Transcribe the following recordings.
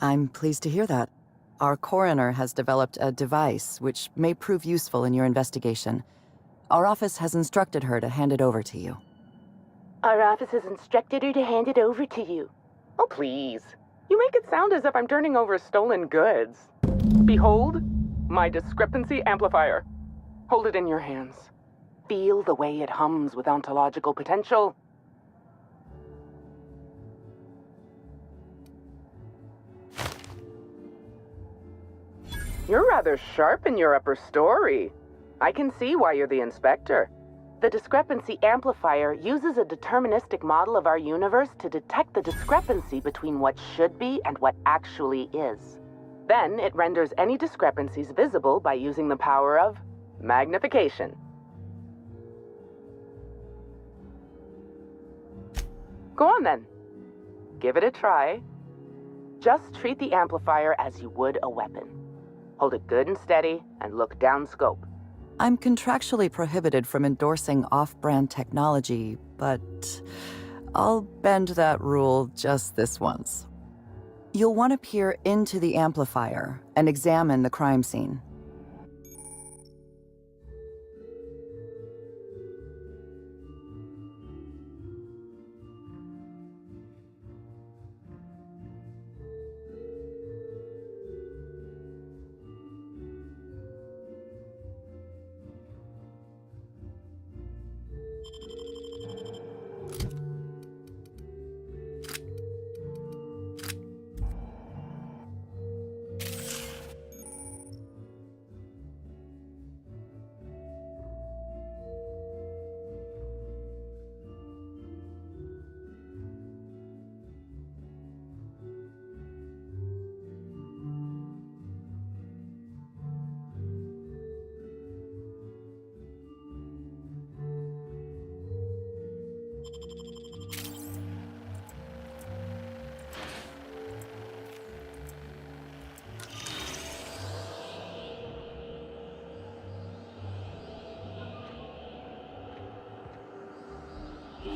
I'm pleased to hear that. Our coroner has developed a device which may prove useful in your investigation. Our office has instructed her to hand it over to you. Our office has instructed her to hand it over to you. Oh, please. You make it sound as if I'm turning over stolen goods. Behold, my discrepancy amplifier. Hold it in your hands. Feel the way it hums with ontological potential. You're rather sharp in your upper story. I can see why you're the inspector. The discrepancy amplifier uses a deterministic model of our universe to detect the discrepancy between what should be and what actually is. Then it renders any discrepancies visible by using the power of magnification. Go on then. Give it a try. Just treat the amplifier as you would a weapon. Hold it good and steady and look down scope. I'm contractually prohibited from endorsing off-brand technology, but I'll bend that rule just this once. You'll want to peer into the amplifier and examine the crime scene.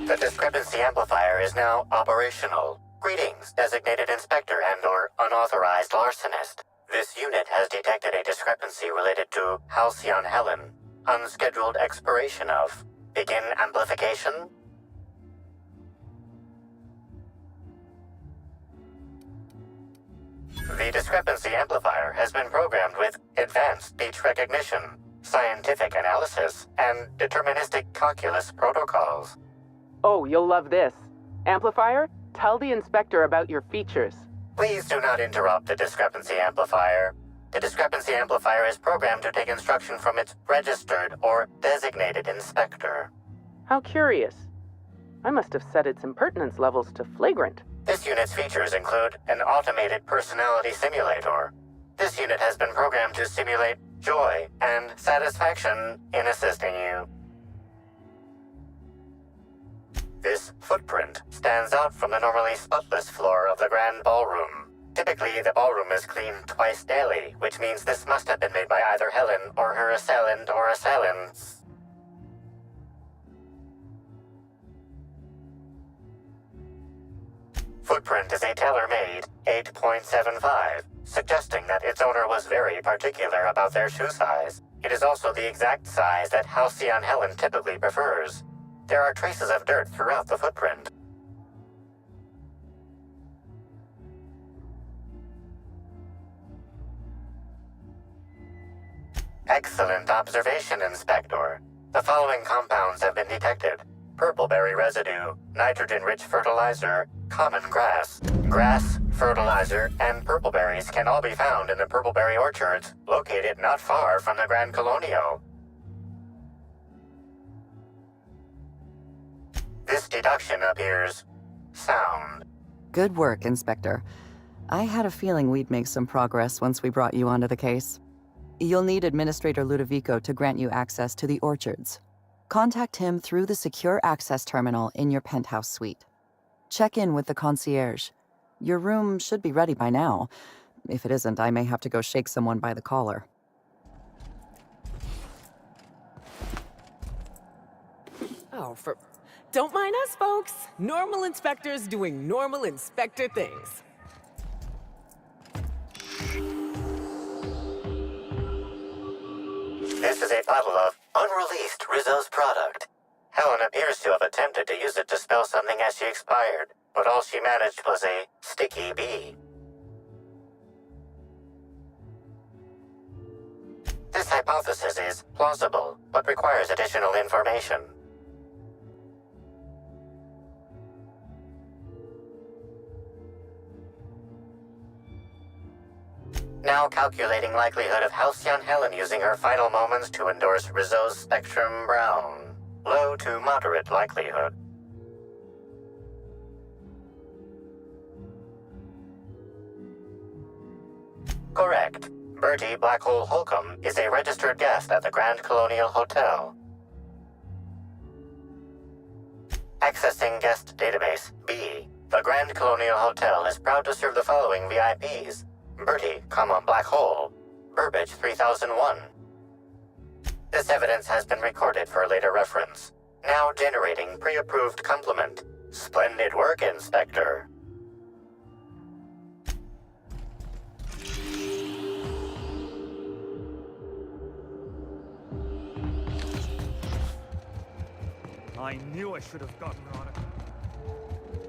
The discrepancy amplifier is now operational. Greetings, designated inspector and/or unauthorized larcenist. This unit has detected a discrepancy related to Halcyon Helen. Unscheduled expiration of. Begin amplification. The discrepancy amplifier has been programmed with advanced speech recognition, scientific analysis, and deterministic calculus protocols. Oh, you'll love this. Amplifier, tell the inspector about your features. Please do not interrupt the discrepancy amplifier. The discrepancy amplifier is programmed to take instruction from its registered or designated inspector. How curious. I must have set its impertinence levels to flagrant. This unit's features include an automated personality simulator. This unit has been programmed to simulate joy and satisfaction in assisting you. This footprint stands out from the normally spotless floor of the grand ballroom. Typically, the ballroom is cleaned twice daily, which means this must have been made by either Helen or her assailant or assailants. Footprint is a tailor-made 8.75, suggesting that its owner was very particular about their shoe size. It is also the exact size that Halcyon Helen typically prefers. There are traces of dirt throughout the footprint. Excellent observation, Inspector. The following compounds have been detected. Purpleberry residue, nitrogen-rich fertilizer, common grass. Grass, fertilizer, and purpleberries can all be found in the purpleberry orchards located not far from the Grand Colonial. This deduction appears sound. Good work, Inspector. I had a feeling we'd make some progress once we brought you onto the case. You'll need Administrator Ludovico to grant you access to the orchards. Contact him through the secure access terminal in your penthouse suite. Check in with the concierge. Your room should be ready by now. If it isn't, I may have to go shake someone by the collar. Oh, don't mind us, folks. Normal inspectors doing normal inspector things. This is a bottle of unreleased Rizzo's product. Helen appears to have attempted to use it to spell something as she expired, but all she managed was a sticky bee. This hypothesis is plausible, but requires additional information. Now calculating likelihood of Halcyon Helen using her final moments to endorse Rizzo's Spectrum Brown. Low to moderate likelihood. Correct. Bertie Blackhole Holcomb is a registered guest at the Grand Colonial Hotel. Accessing guest database B. The Grand Colonial Hotel is proud to serve the following VIPs. Bertie, Black Hole. Burbage 3001. This evidence has been recorded for later reference. Now generating pre-approved compliment. Splendid work, Inspector. I knew I should have gotten her on it.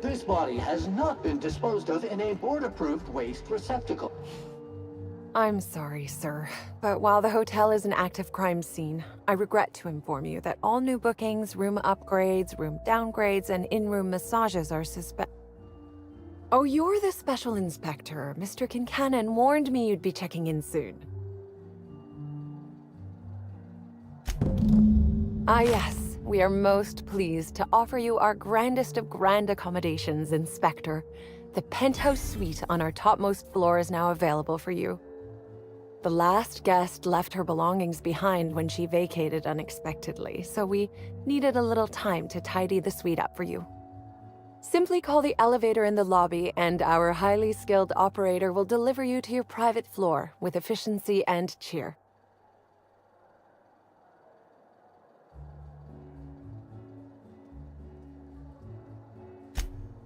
This body has not been disposed of in a board-approved waste receptacle. I'm sorry, sir, but while the hotel is an active crime scene, I regret to inform you that all new bookings, room upgrades, room downgrades, and in-room massages are Oh, you're the special inspector. Mr. Kincannon warned me you'd be checking in soon. Ah, yes. We are most pleased to offer you our grandest of grand accommodations, Inspector. The penthouse suite on our topmost floor is now available for you. The last guest left her belongings behind when she vacated unexpectedly, so we needed a little time to tidy the suite up for you. Simply call the elevator in the lobby, and our highly skilled operator will deliver you to your private floor with efficiency and cheer.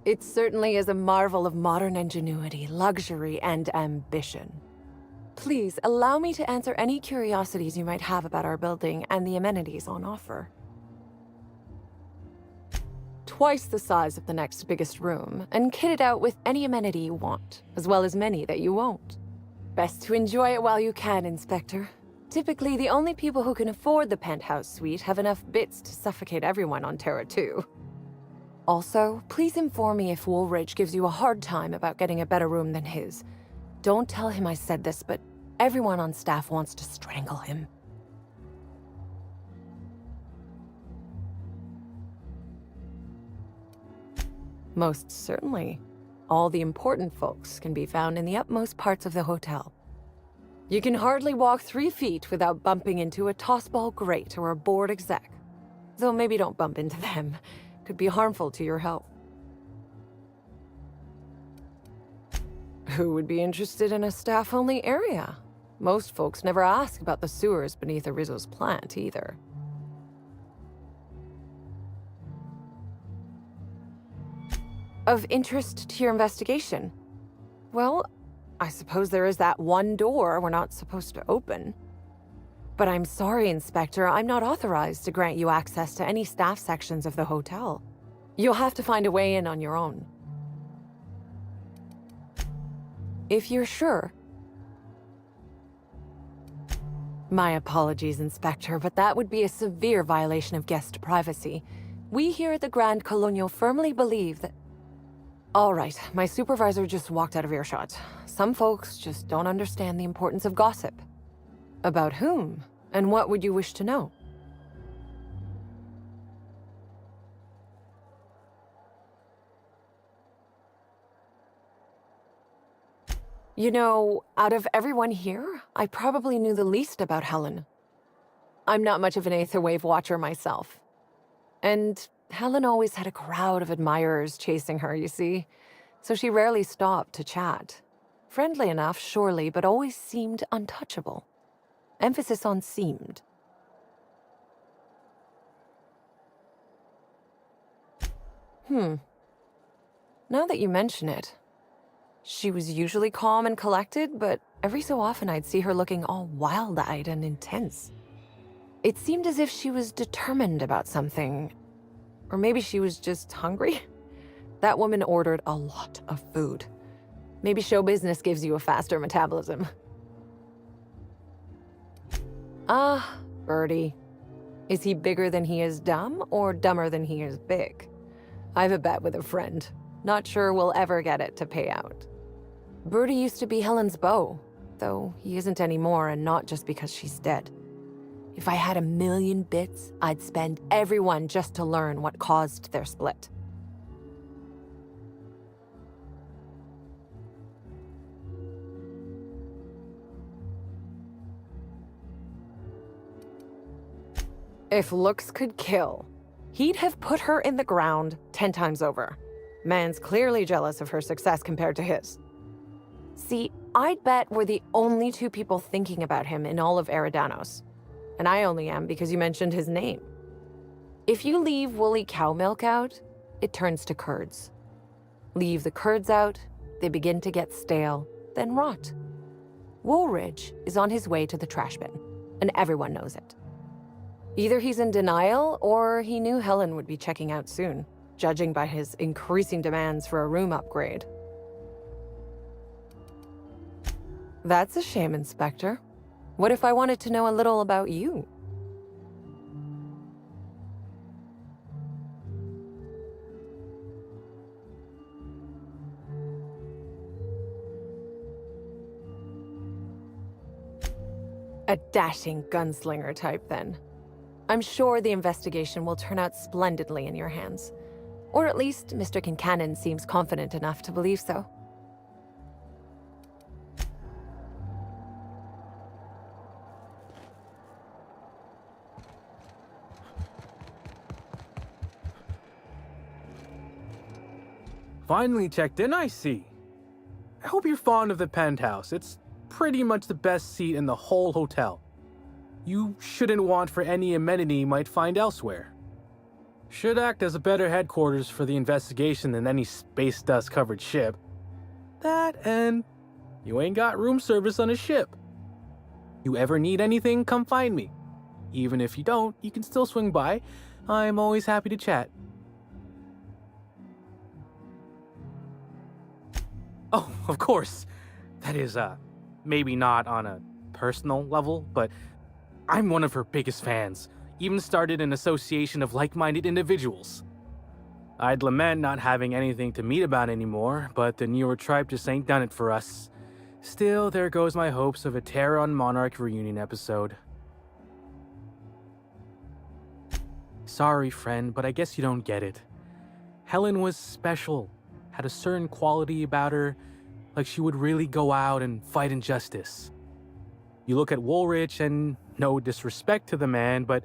It certainly is a marvel of modern ingenuity, luxury, and ambition. Please allow me to answer any curiosities you might have about our building and the amenities on offer. Twice the size of the next biggest room, and kitted out with any amenity you want, as well as many that you won't. Best to enjoy it while you can, Inspector. Typically, the only people who can afford the penthouse suite have enough bits to suffocate everyone on Terra 2. Also, please inform me if Woolridge gives you a hard time about getting a better room than his. Don't tell him I said this, but everyone on staff wants to strangle him. Most certainly. All the important folks can be found in the utmost parts of the hotel. You can hardly walk 3 feet without bumping into a tossball grate or a bored exec. Though maybe don't bump into them. Could be harmful to your health. Who would be interested in a staff-only area? Most folks never ask about the sewers beneath Rizzo's plant, either. Of interest to your investigation? Well, I suppose there is that one door we're not supposed to open. But I'm sorry, Inspector, I'm not authorized to grant you access to any staff sections of the hotel. You'll have to find a way in on your own. If you're sure. My apologies, Inspector, but that would be a severe violation of guest privacy. We here at the Grand Colonial firmly believe that... All right, my supervisor just walked out of earshot. Some folks just don't understand the importance of gossip. About whom? And what would you wish to know? You know, out of everyone here, I probably knew the least about Helen. I'm not much of an Aetherwave watcher myself. And Helen always had a crowd of admirers chasing her, you see. So she rarely stopped to chat. Friendly enough, surely, but always seemed untouchable. Emphasis on seemed. Now that you mention it, she was usually calm and collected, but every so often I'd see her looking all wild-eyed and intense. It seemed as if she was determined about something. Or maybe she was just hungry? That woman ordered a lot of food. Maybe show business gives you a faster metabolism. Ah, Birdie. Is he bigger than he is dumb, or dumber than he is big? I've a bet with a friend. Not sure we'll ever get it to pay out. Birdie used to be Helen's beau, though he isn't anymore, and not just because she's dead. If I had 1,000,000 bits, I'd spend every one just to learn what caused their split. If looks could kill, he'd have put her in the ground 10 times over. Man's clearly jealous of her success compared to his. See, I'd bet we're the only two people thinking about him in all of Eridanos. And I only am because you mentioned his name. If you leave woolly cow milk out, it turns to curds. Leave the curds out, they begin to get stale, then rot. Woolridge is on his way to the trash bin, and everyone knows it. Either he's in denial, or he knew Helen would be checking out soon, judging by his increasing demands for a room upgrade. That's a shame, Inspector. What if I wanted to know a little about you? A dashing gunslinger type, then. I'm sure the investigation will turn out splendidly in your hands. Or at least Mr. Kincannon seems confident enough to believe so. Finally checked in, I see. I hope you're fond of the penthouse. It's pretty much the best seat in the whole hotel. You shouldn't want for any amenity you might find elsewhere. Should act as a better headquarters for the investigation than any space dust covered ship. That and you ain't got room service on a ship. You ever need anything, come find me. Even if you don't, you can still swing by. I'm always happy to chat. Oh, of course. That is, maybe not on a personal level, but I'm one of her biggest fans. Even started an association of like-minded individuals. I'd lament not having anything to meet about anymore, but the newer tribe just ain't done it for us. Still, there goes my hopes of a Terran Monarch reunion episode. Sorry, friend, but I guess you don't get it. Helen was special. Had a certain quality about her, like she would really go out and fight injustice. You look at Woolridge, and no disrespect to the man, but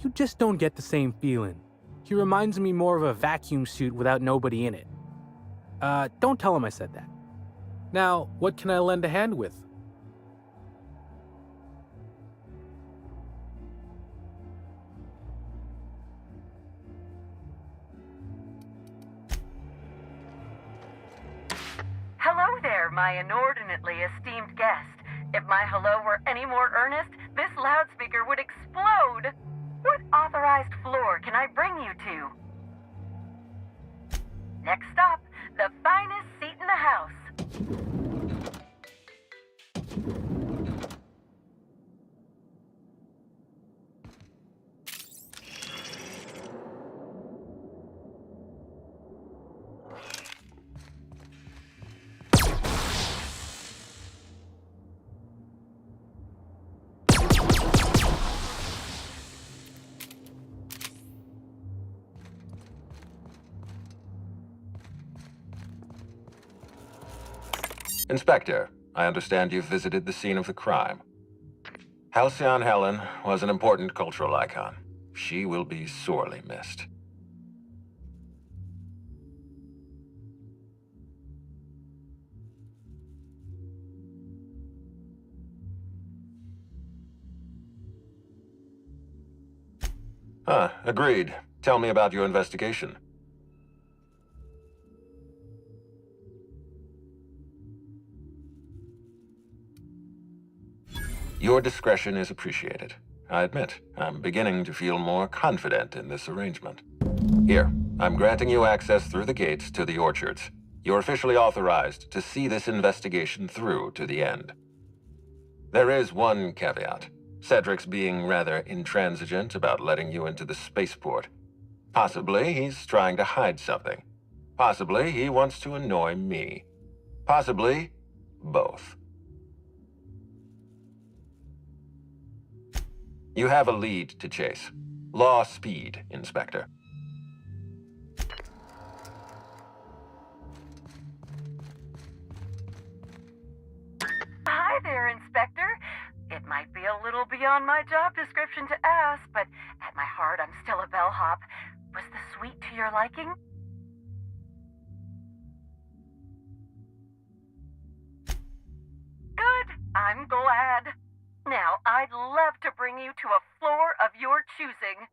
you just don't get the same feeling. He reminds me more of a vacuum suit without nobody in it. Don't tell him I said that. Now, what can I lend a hand with? Hello there, my inordinately esteemed guest. If my hello were any more earnest, this loudspeaker would explode. What authorized floor can I bring you to? Next stop, the finest seat in the house. Inspector, I understand you've visited the scene of the crime. Halcyon Helen was an important cultural icon. She will be sorely missed. Agreed. Tell me about your investigation. Your discretion is appreciated. I admit, I'm beginning to feel more confident in this arrangement. Here, I'm granting you access through the gates to the orchards. You're officially authorized to see this investigation through to the end. There is one caveat. Cedric's being rather intransigent about letting you into the spaceport. Possibly he's trying to hide something. Possibly he wants to annoy me. Possibly both. You have a lead to chase. Law speed, Inspector. Hi there, Inspector. It might be a little beyond my job description to ask, but at my heart, I'm still a bellhop. Was the suite to your liking? Good. I'm glad. Now, I'd love to bring you to a floor of your choosing.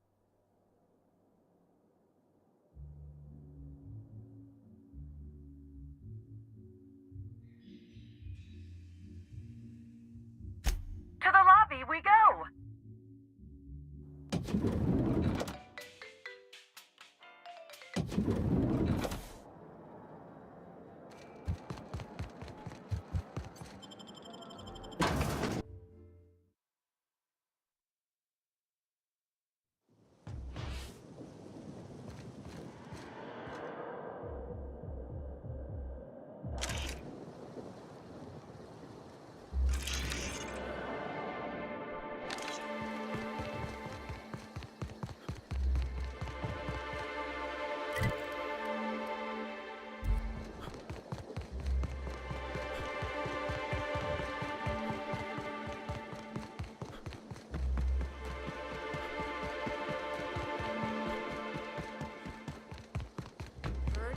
To the lobby we go!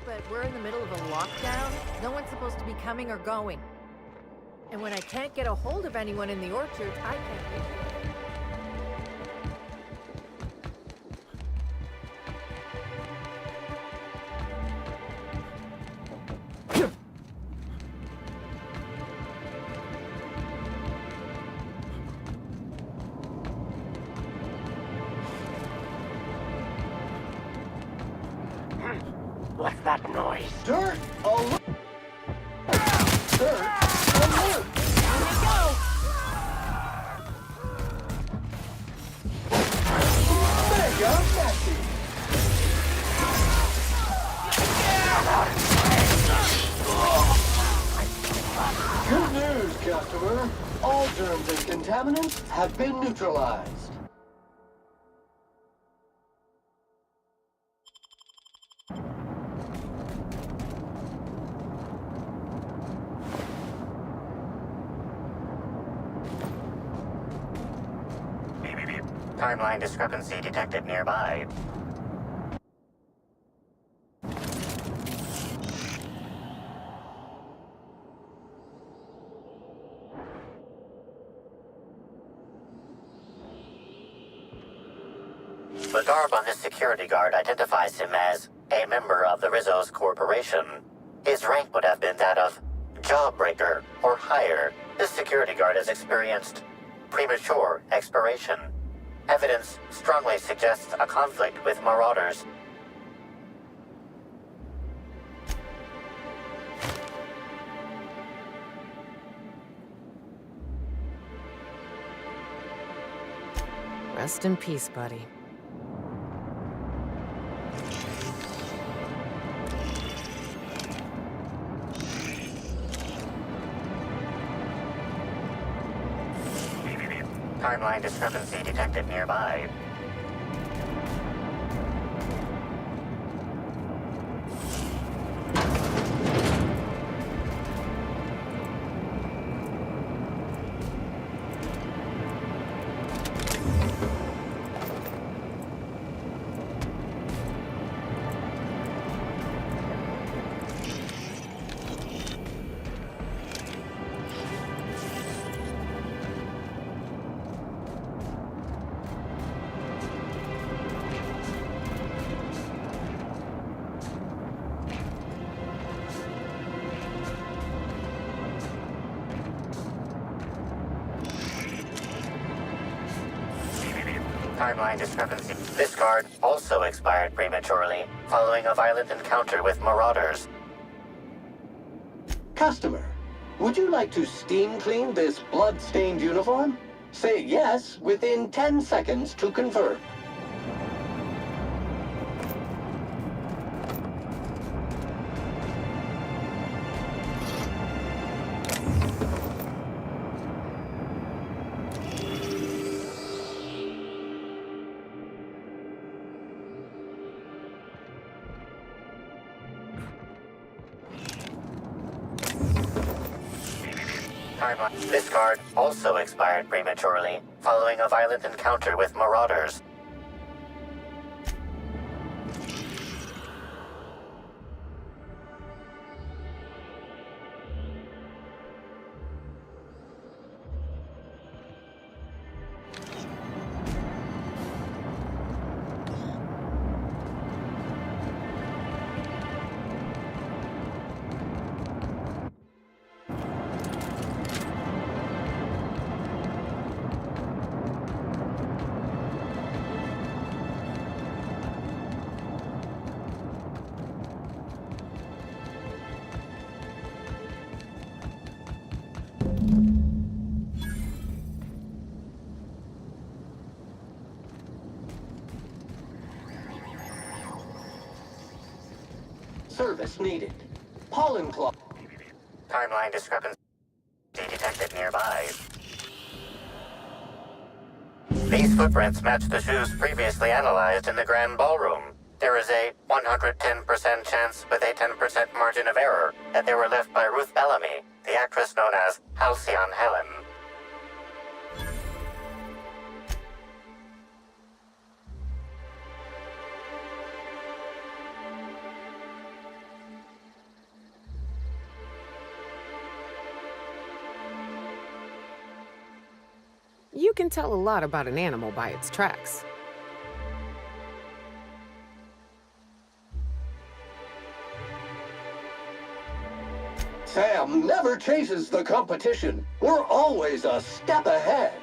But we're in the middle of a lockdown. No one's supposed to be coming or going. And when I can't get a hold of anyone in the orchard, I can't reach them. What's that noise? Dirt! Alert! Dirt! Alert! Here we go! Mega messy! Good news, customer. All germs and contaminants have been neutralized. Timeline discrepancy detected nearby. The garb on this security guard identifies him as a member of the Rizzo's Corporation. His rank would have been that of Jawbreaker or higher. This security guard has experienced premature expiration. Evidence strongly suggests a conflict with Marauders. Rest in peace, buddy. Timeline discrepancy detected nearby. Timeline discrepancy. This card also expired prematurely, following a violent encounter with marauders. Customer, would you like to steam clean this blood-stained uniform? Say yes within 10 seconds to confirm. This card also expired prematurely, following a violent encounter with marauders. Service needed. Pollen claw. Timeline discrepancy detected nearby. These footprints match the shoes previously analyzed in the Grand Ballroom. There is a 110% chance with a 10% margin of error that they were left by Ruth Bellamy, the actress known as Halcyon Helen. You can tell a lot about an animal by its tracks. Sam never chases the competition. We're always a step ahead.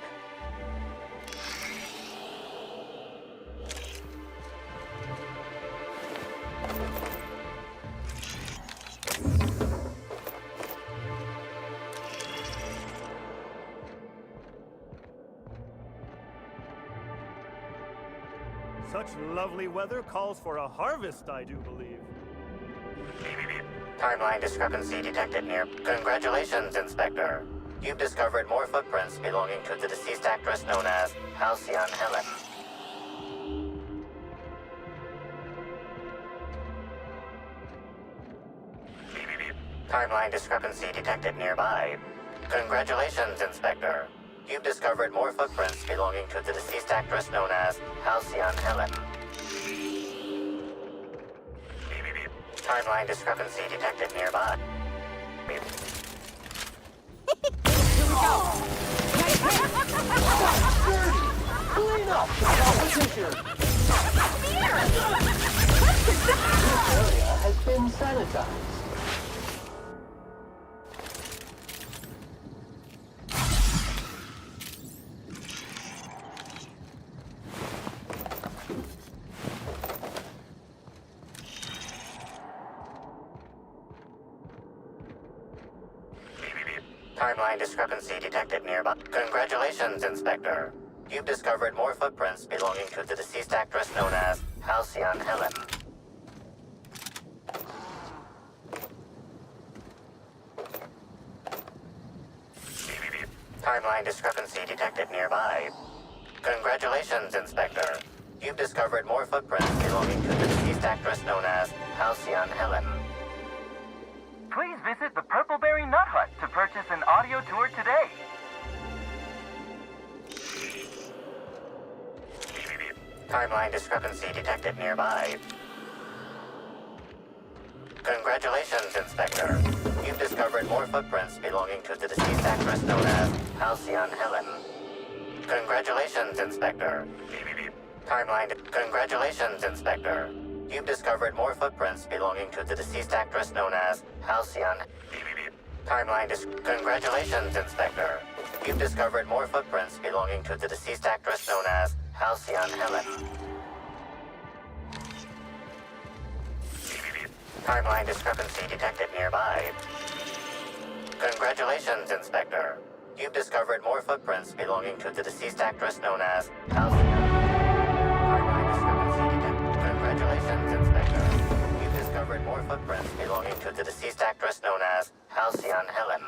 Such lovely weather calls for a harvest, I do believe. Timeline discrepancy detected near. Congratulations, Inspector. You've discovered more footprints belonging to the deceased actress known as Halcyon Helen. Timeline discrepancy detected nearby. Congratulations, Inspector. You've discovered more footprints belonging to the deceased actress known as Halcyon Helen. Timeline discrepancy detected nearby. Here we go! Clean up the competition! This area has been sanitized. Timeline discrepancy detected nearby. Congratulations, Inspector. You've discovered more footprints belonging to the deceased actress known as Halcyon Helen. Timeline discrepancy detected nearby. Congratulations, Inspector. You've discovered more footprints belonging to the deceased actress known as Halcyon Helen. Please visit the Purpleberry Nut Hut to purchase an audio tour today. Timeline discrepancy detected nearby. Congratulations, Inspector. You've discovered more footprints belonging to the deceased actress known as Halcyon Helen. Congratulations, Inspector. Congratulations, Inspector. You've discovered more footprints belonging to the deceased actress known as Halcyon. Congratulations, Inspector. You've discovered more footprints belonging to the deceased actress known as Halcyon Helen. Timeline discrepancy detected nearby. Congratulations, Inspector. You've discovered more footprints belonging to the deceased actress known as Halcyon. Timeline discrepancy detected. Congratulations, Inspector. You've discovered more footprints belonging to the deceased actress known as Halcyon Helen.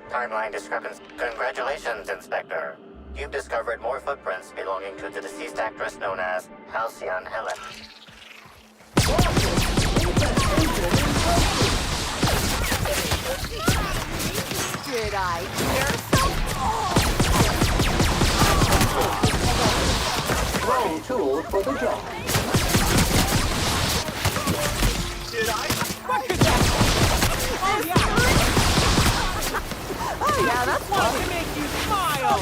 Timeline discrepancy. Congratulations, Inspector. You've discovered more footprints belonging to the deceased actress known as Halcyon Helen. Did I hear something? Wrong tool for the job. Did I? What could that? Oh, yeah. Oh, yeah, that's Want to make you smile.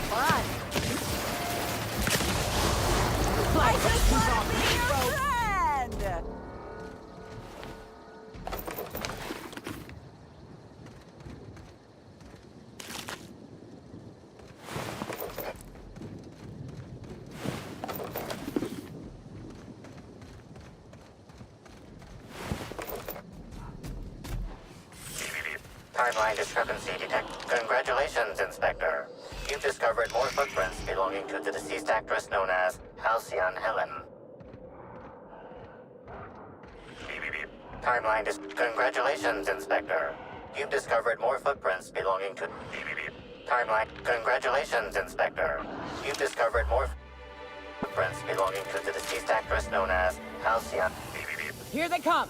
fun. I just want to be your friend. Timeline discrepancy detected. Congratulations, Inspector. You've discovered more footprints belonging to the deceased actress known as Halcyon Helen. Timeline Congratulations, Inspector. You've discovered more footprints belonging to... Timeline. Congratulations, Inspector. You've discovered more footprints belonging to the deceased actress known as Halcyon. Here they come.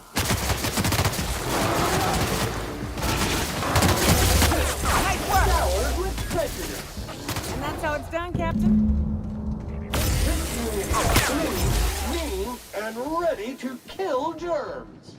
Nice work. Showered with prejudice. And that's how it's done, Captain? Clean, mean, and ready to kill germs.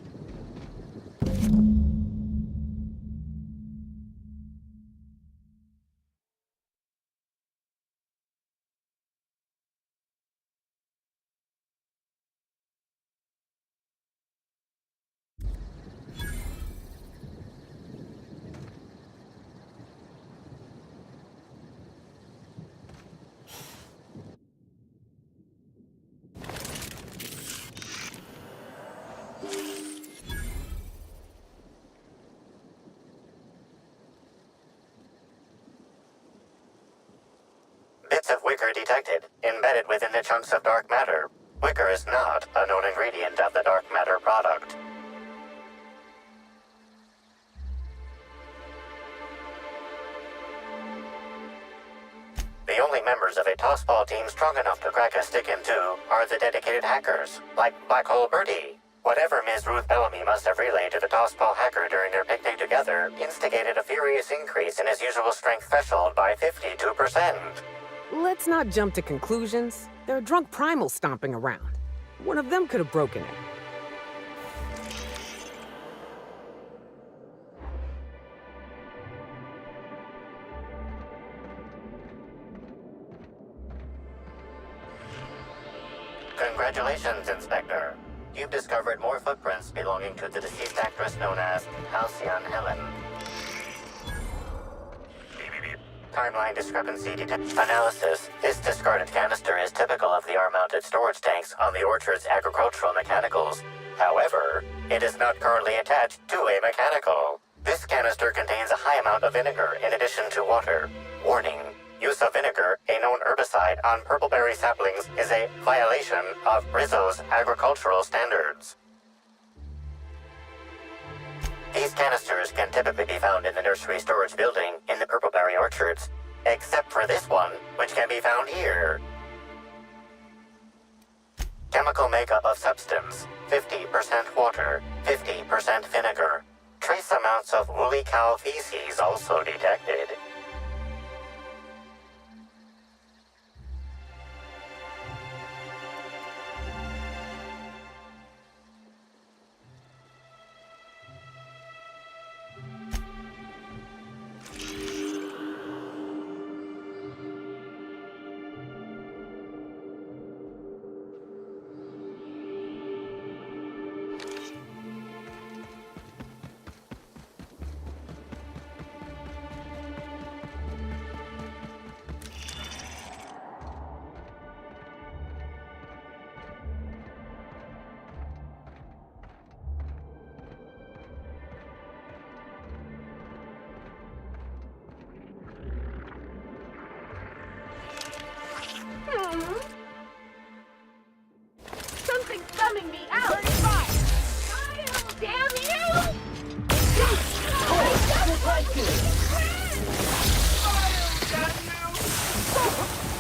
Bits of wicker detected, embedded within the chunks of dark matter. Wicker is not a known ingredient of the dark matter product. The only members of a tossball team strong enough to crack a stick in two are the dedicated hackers, like Black Hole Birdie. Whatever Ms. Ruth Bellamy must have relayed to the tossball hacker during their picnic together instigated a furious increase in his usual strength threshold by 52%. Let's not jump to conclusions. There are drunk primals stomping around. One of them could have broken it. Congratulations, Inspector. You've discovered more footprints belonging to the deceased actress known as Halcyon Helen. Timeline discrepancy analysis. This discarded canister is typical of the R-mounted storage tanks on the orchard's agricultural mechanicals. However, it is not currently attached to a mechanical. This canister contains a high amount of vinegar in addition to water. Warning. Use of vinegar, a known herbicide, on purpleberry saplings is a violation of Rizzo's agricultural standards. These canisters can typically be found in the nursery storage building in the purpleberry orchards. Except for this one, which can be found here. Chemical makeup of substance, 50% water, 50% vinegar. Trace amounts of woolly cow feces also detected. Something's thumbing me out! Kyle, damn you!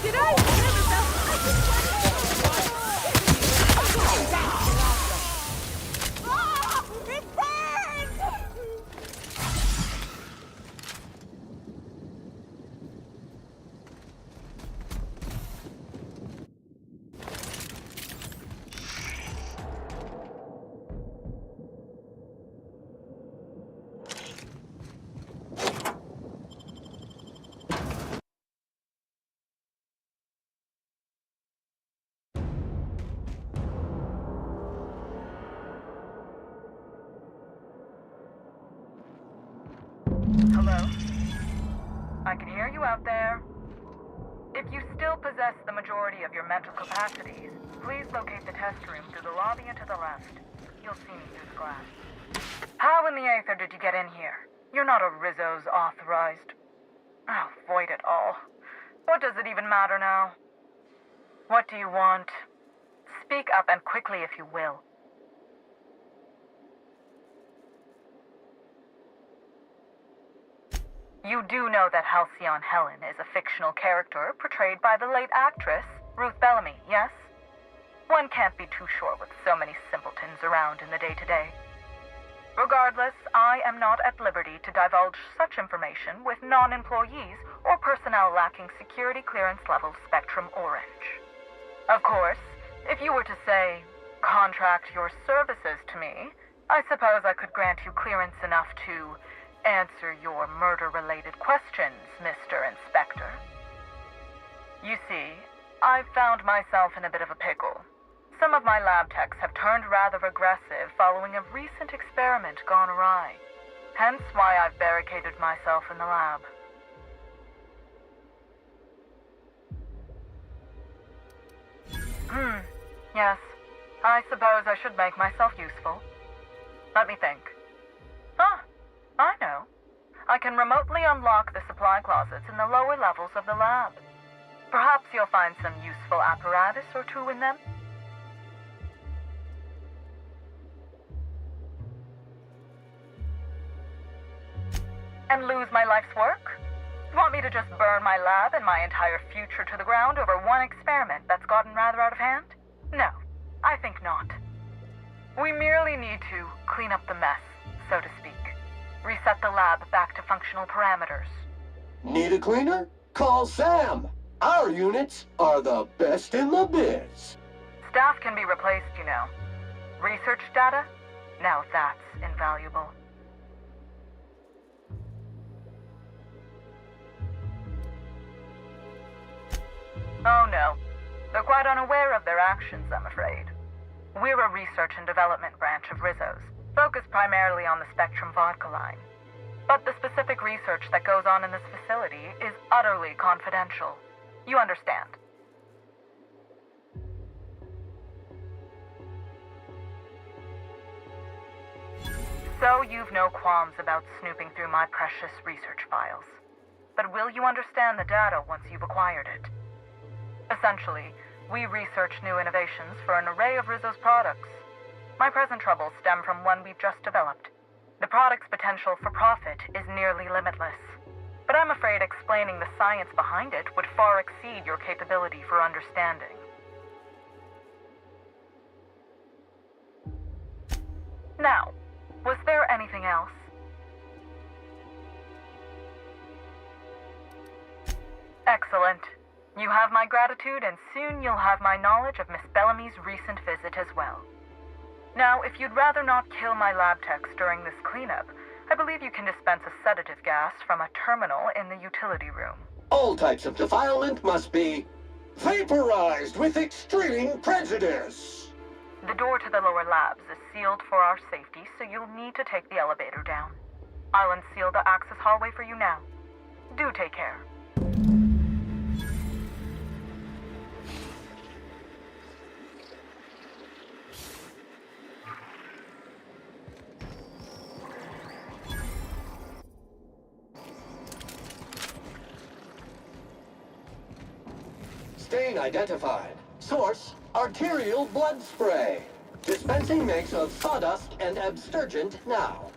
Did I never it burns! Hello? I can hear you out there. If you still possess the majority of your mental capacities, please locate the test room through the lobby and to the left. You'll see me through the glass. How in the aether did you get in here? You're not a Rizzo's authorized. Oh, void it all. What does it even matter now? What do you want? Speak up and quickly if you will. You do know that Halcyon Helen is a fictional character portrayed by the late actress, Ruth Bellamy, yes? One can't be too sure with so many simpletons around in the day-to-day. Regardless, I am not at liberty to divulge such information with non-employees or personnel lacking security clearance level Spectrum Orange. Of course, if you were to say, contract your services to me, I suppose I could grant you clearance enough to answer your murder-related questions, Mr. Inspector. You see, I've found myself in a bit of a pickle. Some of my lab techs have turned rather aggressive following a recent experiment gone awry. Hence why I've barricaded myself in the lab. Yes. I suppose I should make myself useful. Let me think. I know. I can remotely unlock the supply closets in the lower levels of the lab. Perhaps you'll find some useful apparatus or two in them. And lose my life's work? You want me to just burn my lab and my entire future to the ground over one experiment that's gotten rather out of hand? No, I think not. We merely need to clean up the mess, so to speak. Reset the lab back to functional parameters. Need a cleaner? Call Sam. Our units are the best in the biz. Staff can be replaced, you know. Research data? Now that's invaluable. Oh no. They're quite unaware of their actions, I'm afraid. We're a research and development branch of Rizzo's, focused primarily on the Spectrum vodka line. But the specific research that goes on in this facility is utterly confidential. You understand? So you've no qualms about snooping through my precious research files. But will you understand the data once you've acquired it? Essentially, we research new innovations for an array of Rizzo's products. My present troubles stem from one we've just developed. The product's potential for profit is nearly limitless. but I'm afraid explaining the science behind it would far exceed your capability for understanding. Now, was there anything else? Excellent. You have my gratitude, and soon you'll have my knowledge of Miss Bellamy's recent visit as well. Now, if you'd rather not kill my lab techs during this cleanup, I believe you can dispense a sedative gas from a terminal in the utility room. All types of defilement must be vaporized with extreme prejudice. The door to the lower labs is sealed for our safety, so you'll need to take the elevator down. I'll unseal the access hallway for you now. Do take care. Stain identified. Source, arterial blood spray. Dispensing mix of sawdust and abstergent now.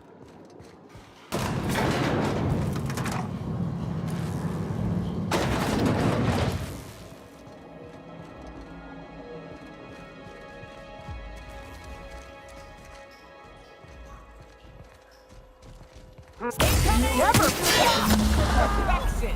Never perfection.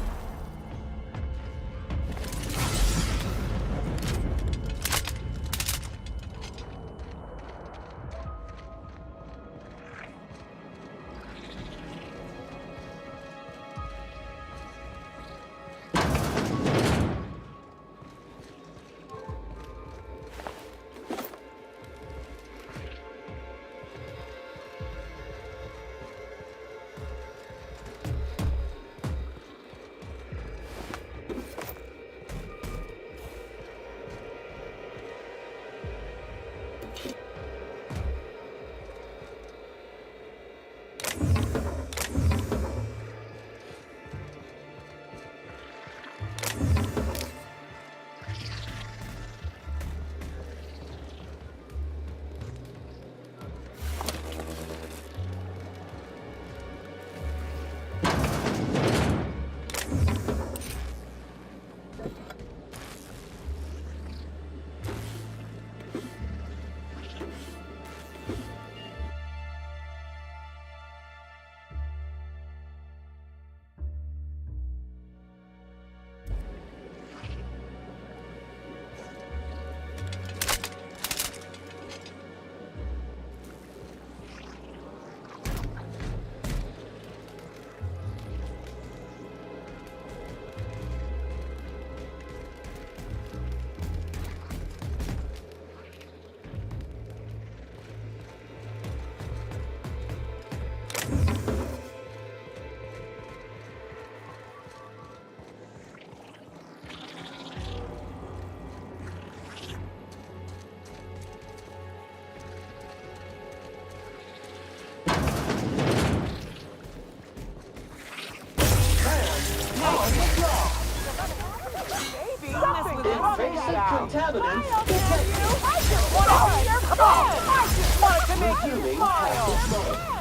Invasive contaminants detected. I just want to see your blood! I just wanted to make you Resuming smile! active mode.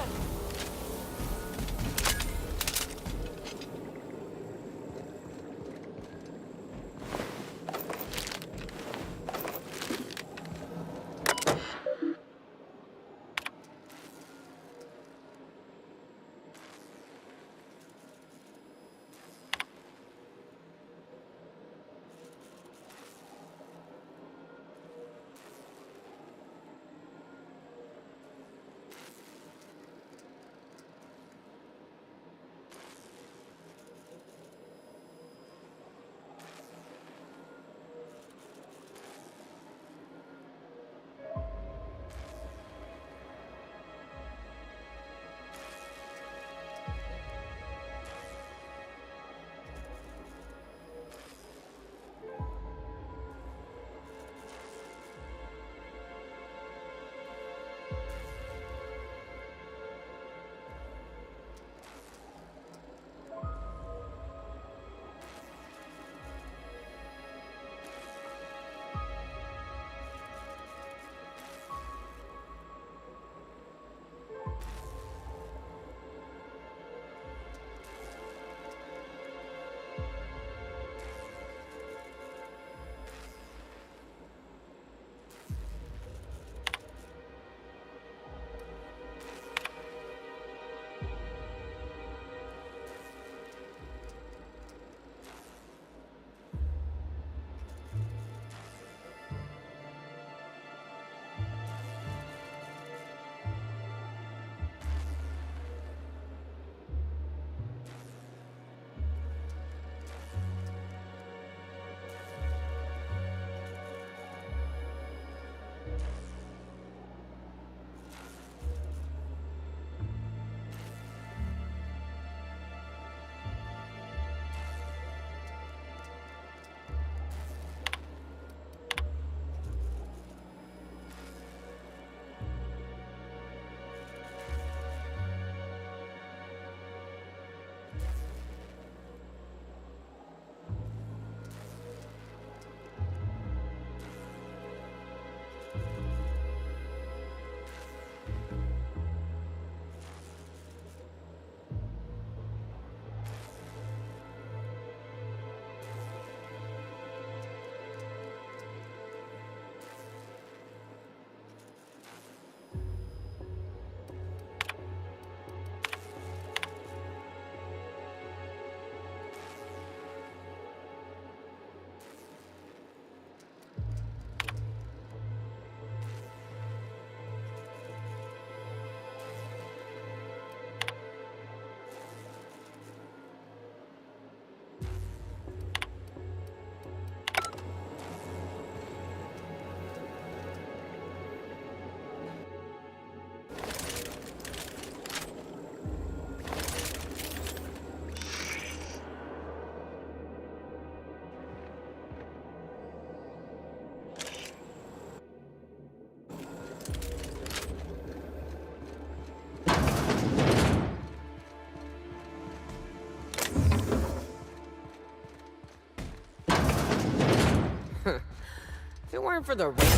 it weren't for the ransom.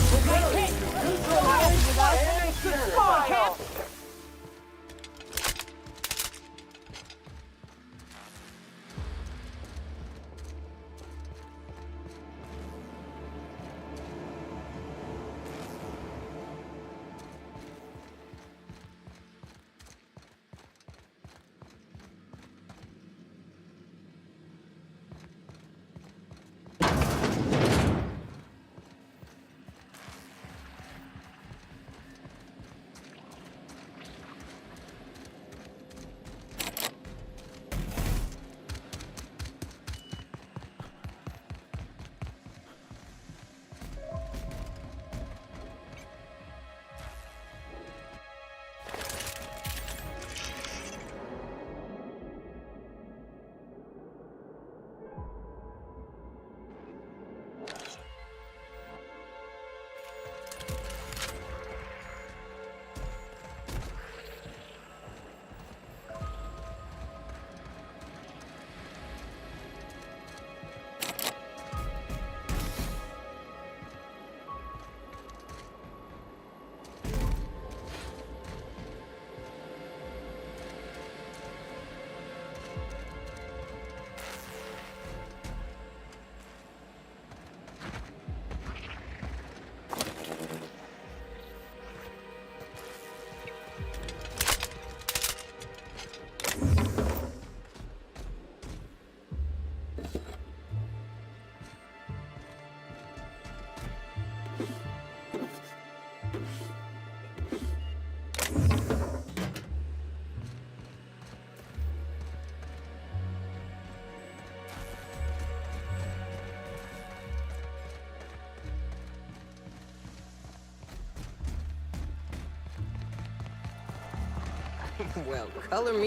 Well, color me.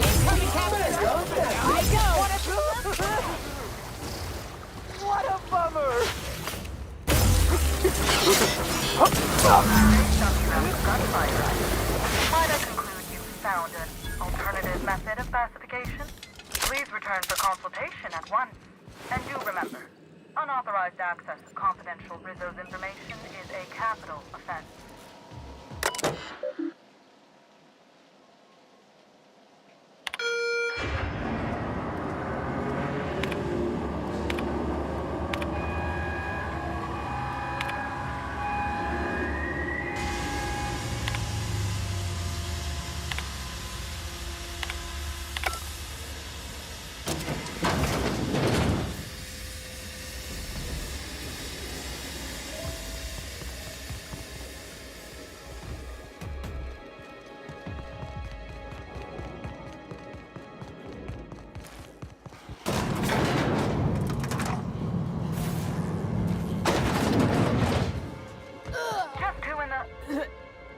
What a bummer! Might I conclude you found an alternative method of pacification? Please return for consultation at once. And do remember, unauthorized access of confidential Rizzo's information is a capital offense.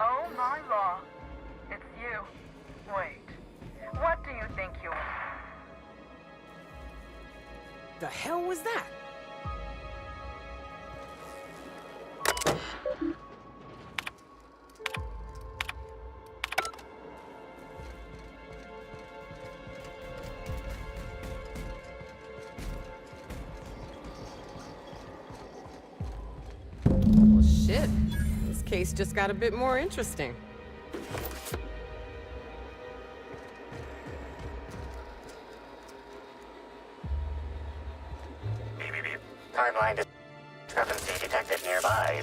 Oh my law. It's you. Wait. What do you think you are? The hell was that? Well, shit. This case just got a bit more interesting. Timeline discrepancy detected nearby.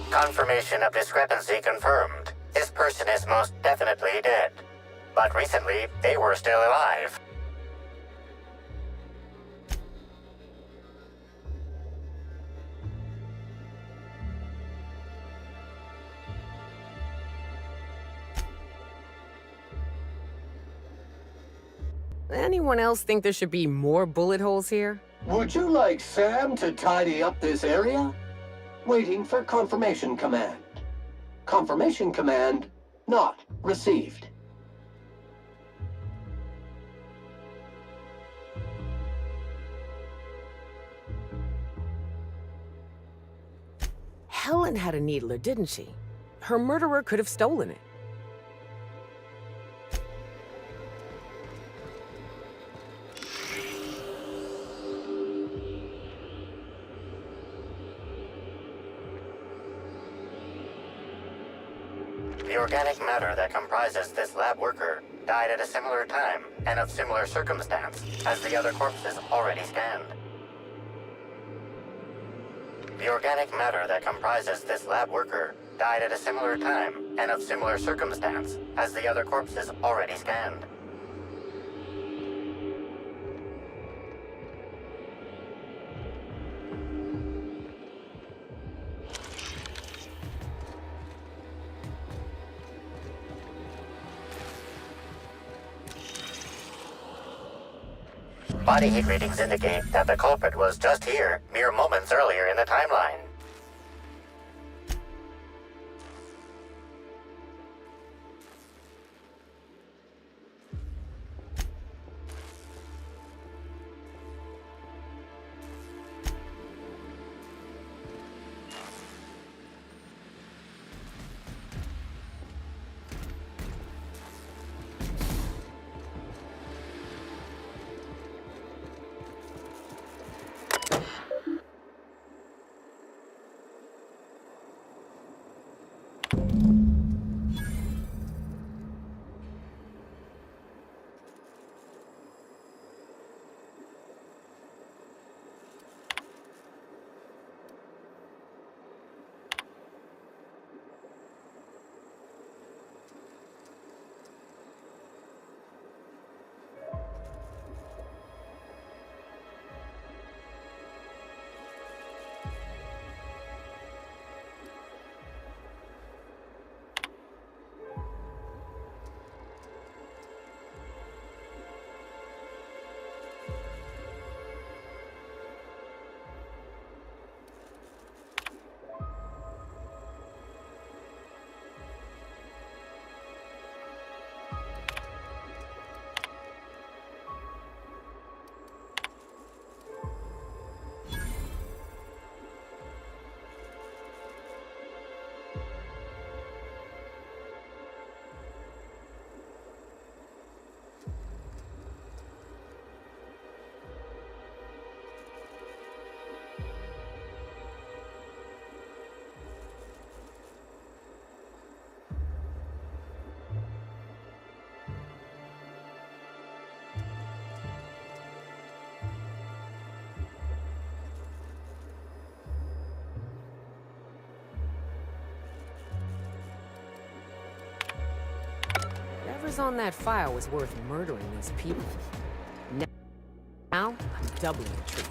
Confirmation of discrepancy confirmed. This person is most definitely dead. But recently, they were still alive. Anyone else think there should be more bullet holes here? Would you like Sam to tidy up this area? Waiting for confirmation command. Confirmation command not received. Helen had a needler, didn't she? Her murderer could have stolen it. The organic matter that comprises this lab worker died at a similar time and of similar circumstance as the other corpses already scanned. The organic matter that comprises this lab worker died at a similar time and of similar circumstance as the other corpses already scanned. Body heat readings indicate that the culprit was just here mere moments earlier in the timeline. Whatever's on that file was worth murdering these people. Now, I'm doubly intrigued.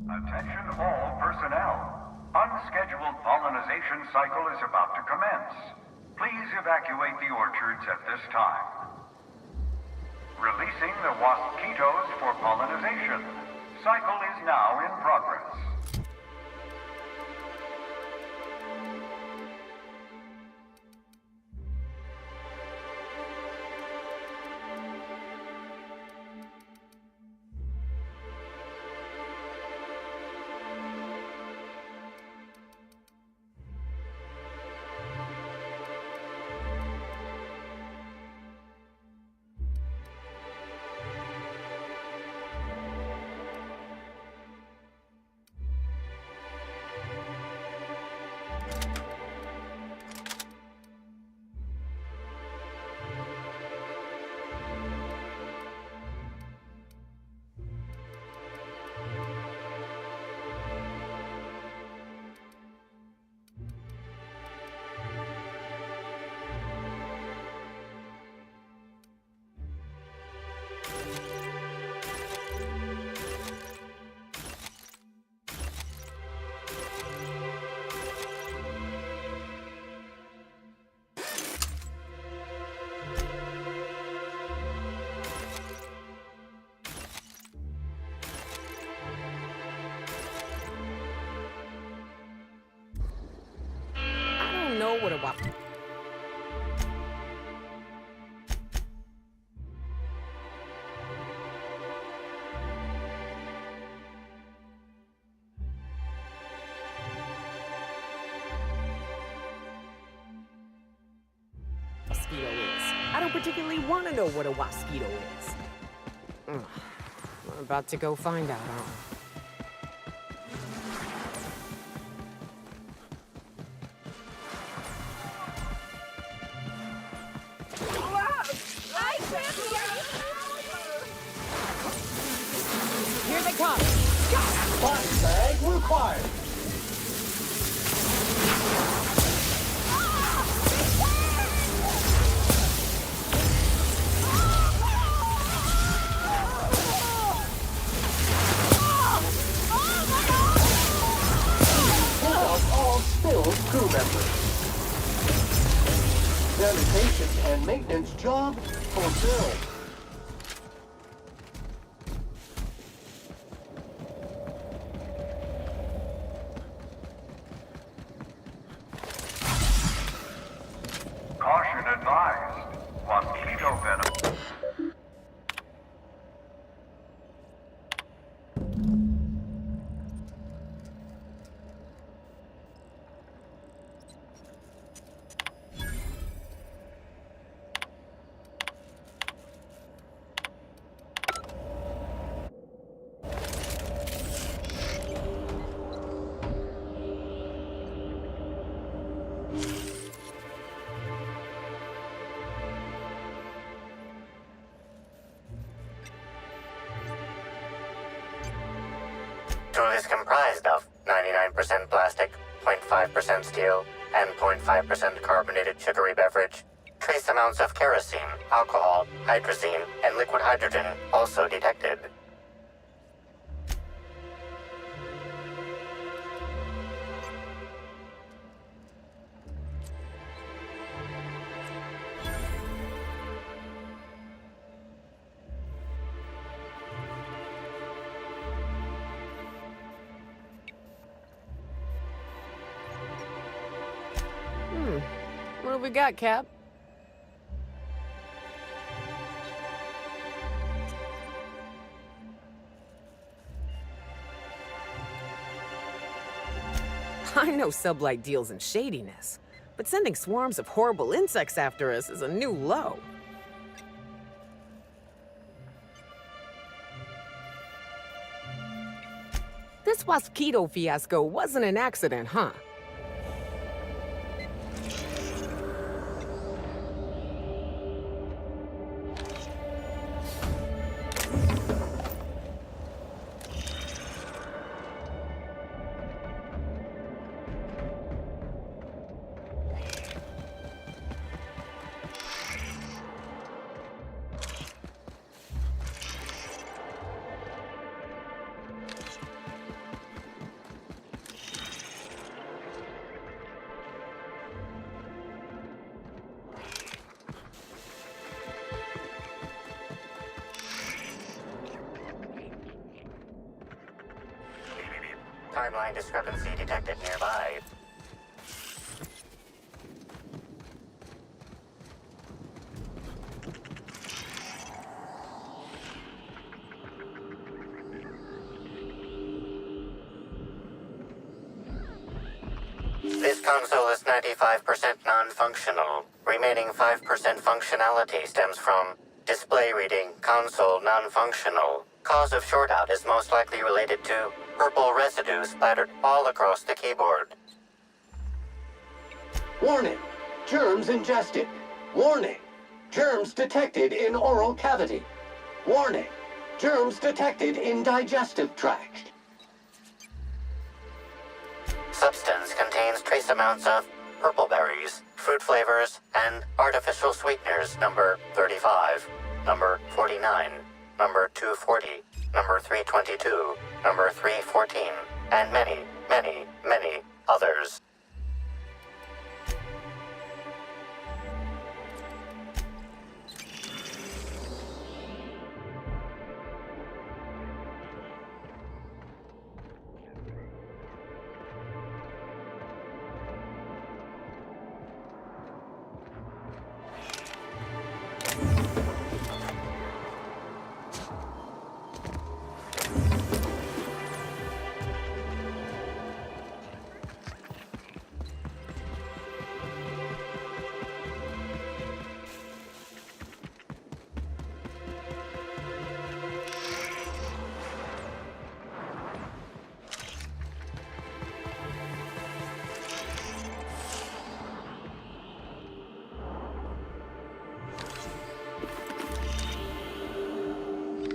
Attention all personnel. Unscheduled pollinization cycle is about to commence. Please evacuate the orchards at this time. Releasing the waspitos for pollinization. Cycle is now in progress. what a waft. Mosquito is. I don't particularly want to know what a mosquito is. We're about to go find out, aren't we? Here they come! Body bag required. All spilled crew members. Sanitation and maintenance job fulfilled. Caution advised. Mosquito venom. Tool is comprised of 99% plastic, 0.5% steel, and 0.5% carbonated sugary beverage. Trace amounts of kerosene, alcohol, hydrazine, and liquid hydrogen also detected. What have we got, Cap? I know Sublight deals in shadiness, but sending swarms of horrible insects after us is a new low. This mosquito fiasco wasn't an accident, huh? Timeline discrepancy detected nearby. This console is 95% non-functional. Remaining 5% functionality stems from display reading console non-functional. Cause of shortout is most likely related to purple residue splattered all across the keyboard. Warning! Germs ingested. Warning! Germs detected in oral cavity. Warning! Germs detected in digestive tract. Substance contains trace amounts of purple berries, fruit flavors, and artificial sweeteners number 35, number 49, number 240, number 322, number 314, and many, many, many others.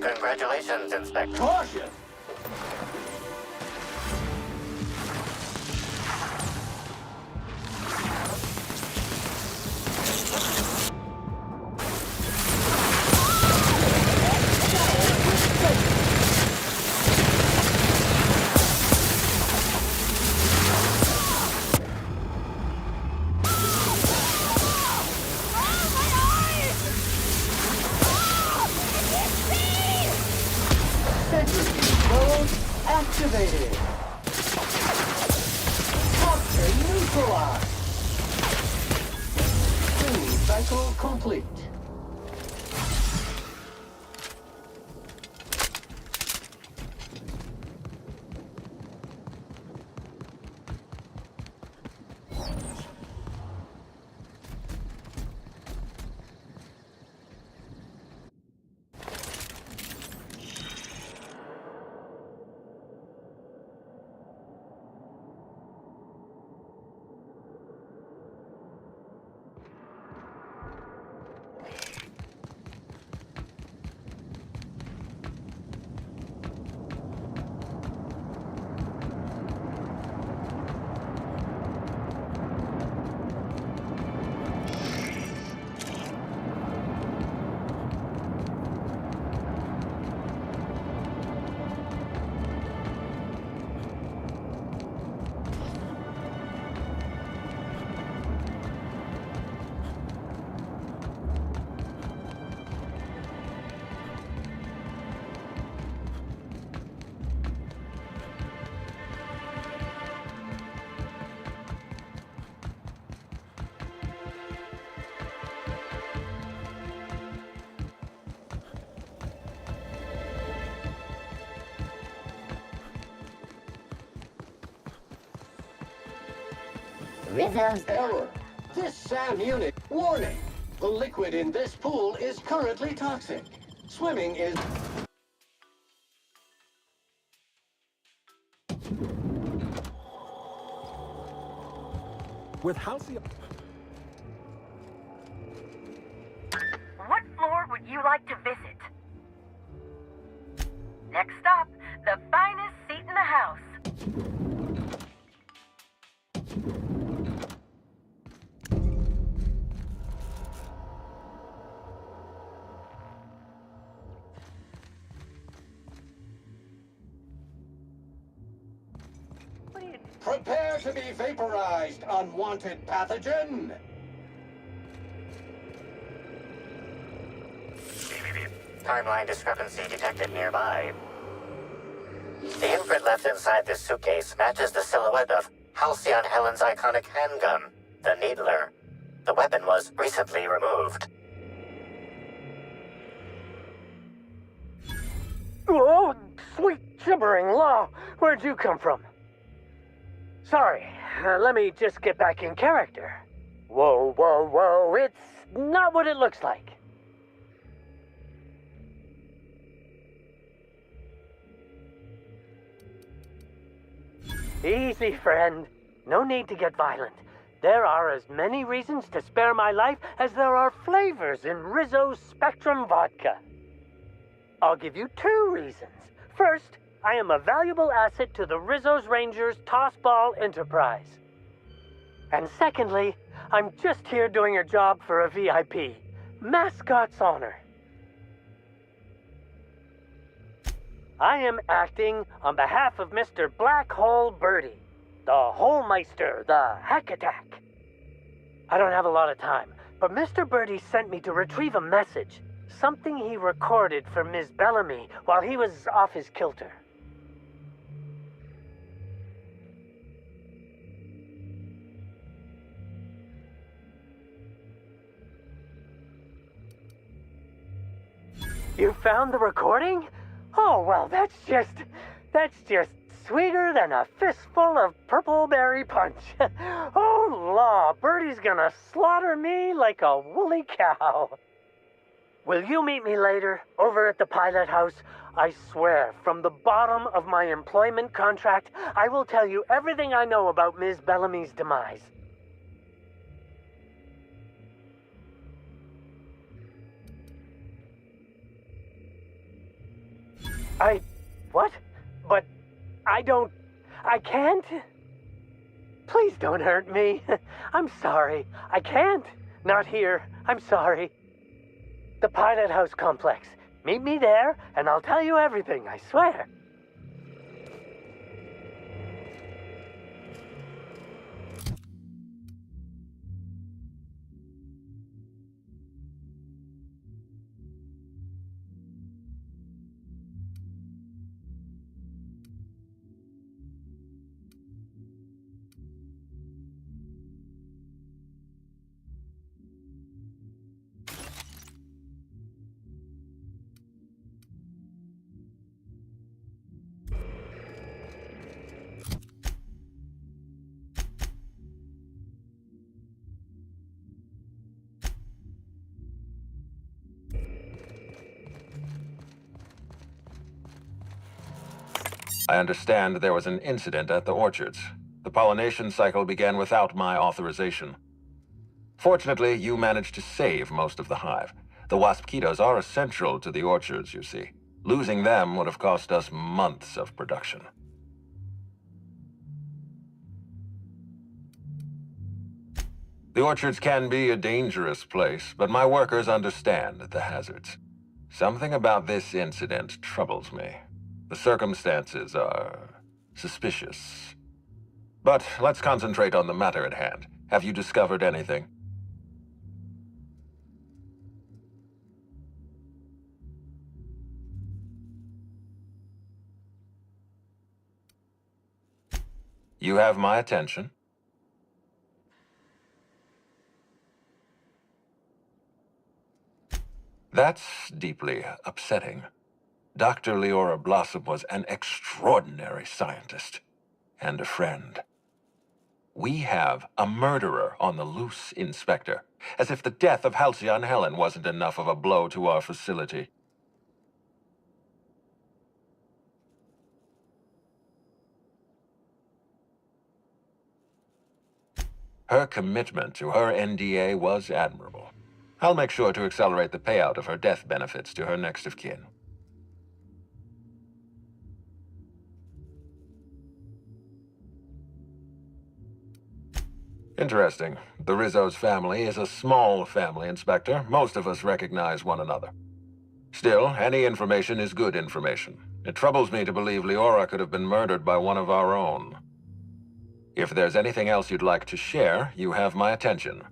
Congratulations, Inspector. Caution! Activated! Toxin neutralized! Cleaning cycle complete. Error. This SAM unit. Warning. The liquid in this pool is currently toxic. Swimming is... With Halcyon... What floor would you like to visit? Next stop, the finest seat in the house. Prepare to be vaporized, unwanted pathogen! Timeline discrepancy detected nearby. The imprint left inside this suitcase matches the silhouette of Halcyon Helen's iconic handgun, the Needler. The weapon was recently removed. Oh, sweet gibbering law! Where'd you come from? Sorry, let me just get back in character. Whoa, whoa, whoa, it's not what it looks like. Easy, friend. No need to get violent. There are as many reasons to spare my life as there are flavors in Rizzo's Spectrum vodka. I'll give you 2 reasons. First, I am a valuable asset to the Rizzo's Rangers Tossball Enterprise. And secondly, I'm just here doing a job for a VIP. Mascot's honor. I am acting on behalf of Mr. Black Hole Birdie, the Holmeister, the Hack Attack. I don't have a lot of time, but Mr. Birdie sent me to retrieve a message, something he recorded for Ms. Bellamy while he was off his kilter. You found the recording? Oh, well, that's just sweeter than a fistful of purple berry punch. Oh, law, Birdie's gonna slaughter me like a woolly cow. Will you meet me later, over at the pilot house? I swear, from the bottom of my employment contract, I will tell you everything I know about Ms. Bellamy's demise. What? But I can't? Please don't hurt me. I'm sorry. I can't. Not here. I'm sorry. The Pilot House Complex. Meet me there, and I'll tell you everything, I swear. I understand there was an incident at the orchards. The pollination cycle began without my authorization. Fortunately, you managed to save most of the hive. The wasp-ketos are essential to the orchards, you see. Losing them would have cost us months of production. The orchards can be a dangerous place, but my workers understand the hazards. Something about this incident troubles me. The circumstances are suspicious. But let's concentrate on the matter at hand. Have you discovered anything? You have my attention. That's deeply upsetting. Dr. Leora Blossom was an extraordinary scientist and a friend. We have a murderer on the loose, Inspector. As if the death of Halcyon Helen wasn't enough of a blow to our facility. Her commitment to her NDA was admirable. I'll make sure to accelerate the payout of her death benefits to her next of kin. Interesting. The Rizzo's family is a small family, Inspector. Most of us recognize one another. Still, any information is good information. It troubles me to believe Leora could have been murdered by one of our own. If there's anything else you'd like to share, you have my attention.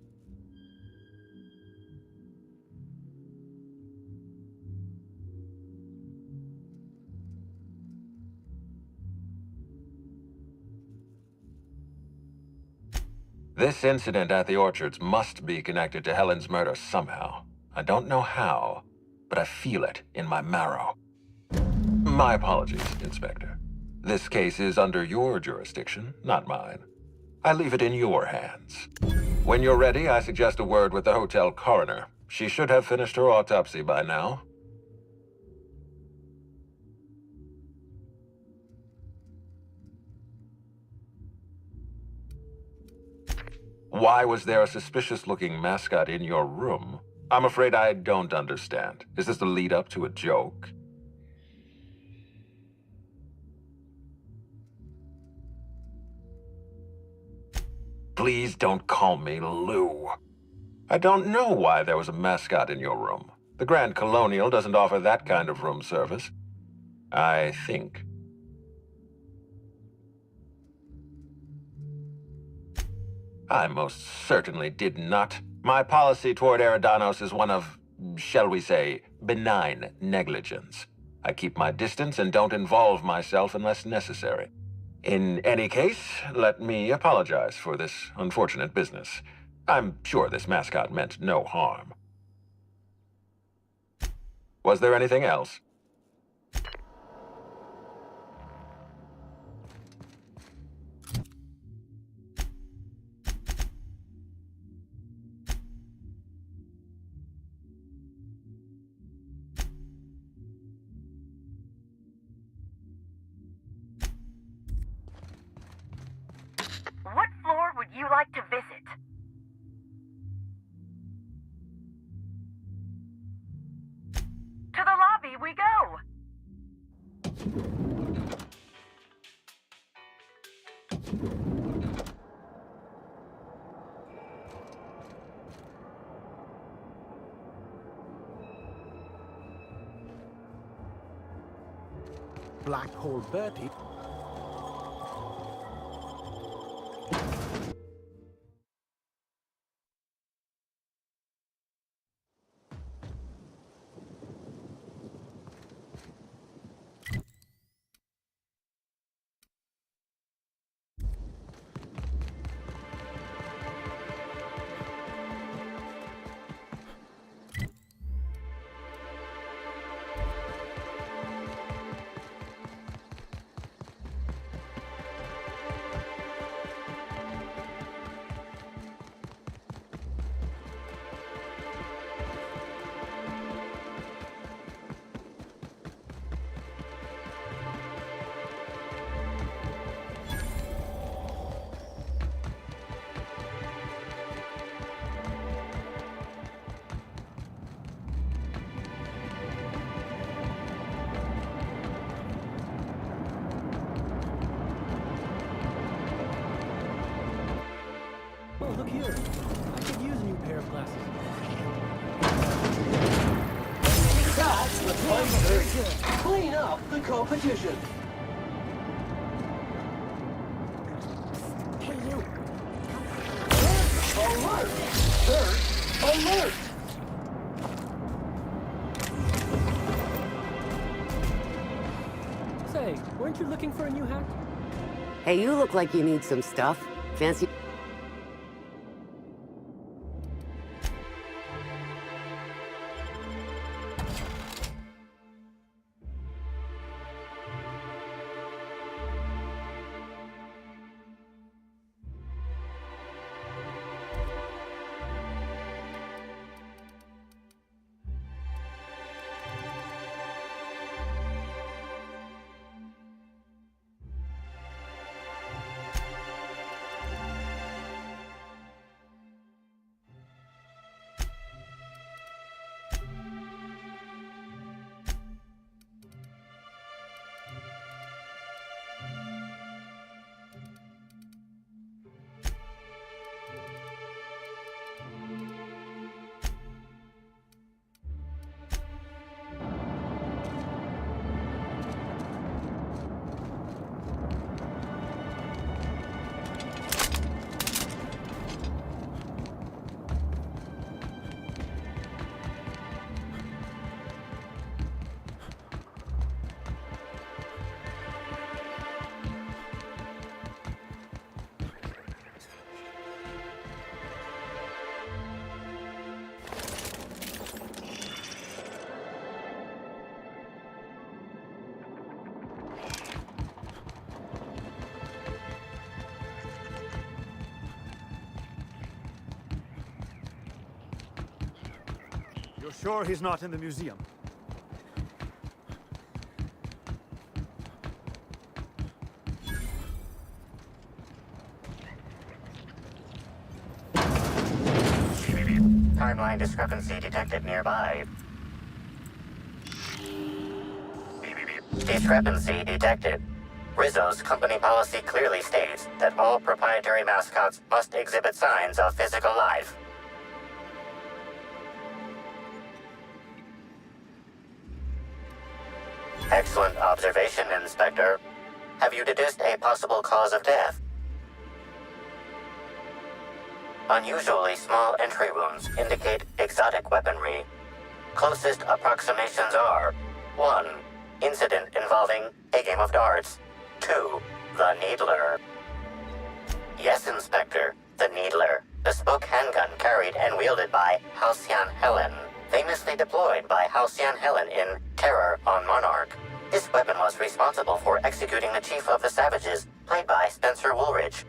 This incident at the orchards must be connected to Helen's murder somehow. I don't know how, but I feel it in my marrow. My apologies, Inspector. This case is under your jurisdiction, not mine. I leave it in your hands. When you're ready, I suggest a word with the hotel coroner. She should have finished her autopsy by now. Why was there a suspicious-looking mascot in your room? I'm afraid I don't understand. Is this the lead-up to a joke? Please don't call me Lou. I don't know why there was a mascot in your room. The Grand Colonial doesn't offer that kind of room service. I think. I most certainly did not. My policy toward Eridanos is one of, shall we say, benign negligence. I keep my distance and don't involve myself unless necessary. In any case, let me apologize for this unfortunate business. I'm sure this mascot meant no harm. Was there anything else? What floor would you like to visit? To the lobby we go! Black hole Bertie. Oh, look here. I could use a new pair of glasses. That's the place. Clean up the competition. Hey, you. Alert! Search alert! Say, weren't you looking for a new hat? Hey, you look like you need some stuff. Fancy? You're sure he's not in the museum? Timeline discrepancy detected nearby. Discrepancy detected. Rizzo's company policy clearly states that all proprietary mascots must exhibit signs of physical life. Excellent observation, Inspector. Have you deduced a possible cause of death? Unusually small entry wounds indicate exotic weaponry. Closest approximations are 1. Incident involving a game of darts. 2. The Needler. Yes, Inspector. The Needler. Bespoke handgun carried and wielded by Halcyon Helen. Famously deployed by Halcyon Helen in Terror on Monarch. This weapon was responsible for executing the Chief of the Savages, played by Spencer Woolridge.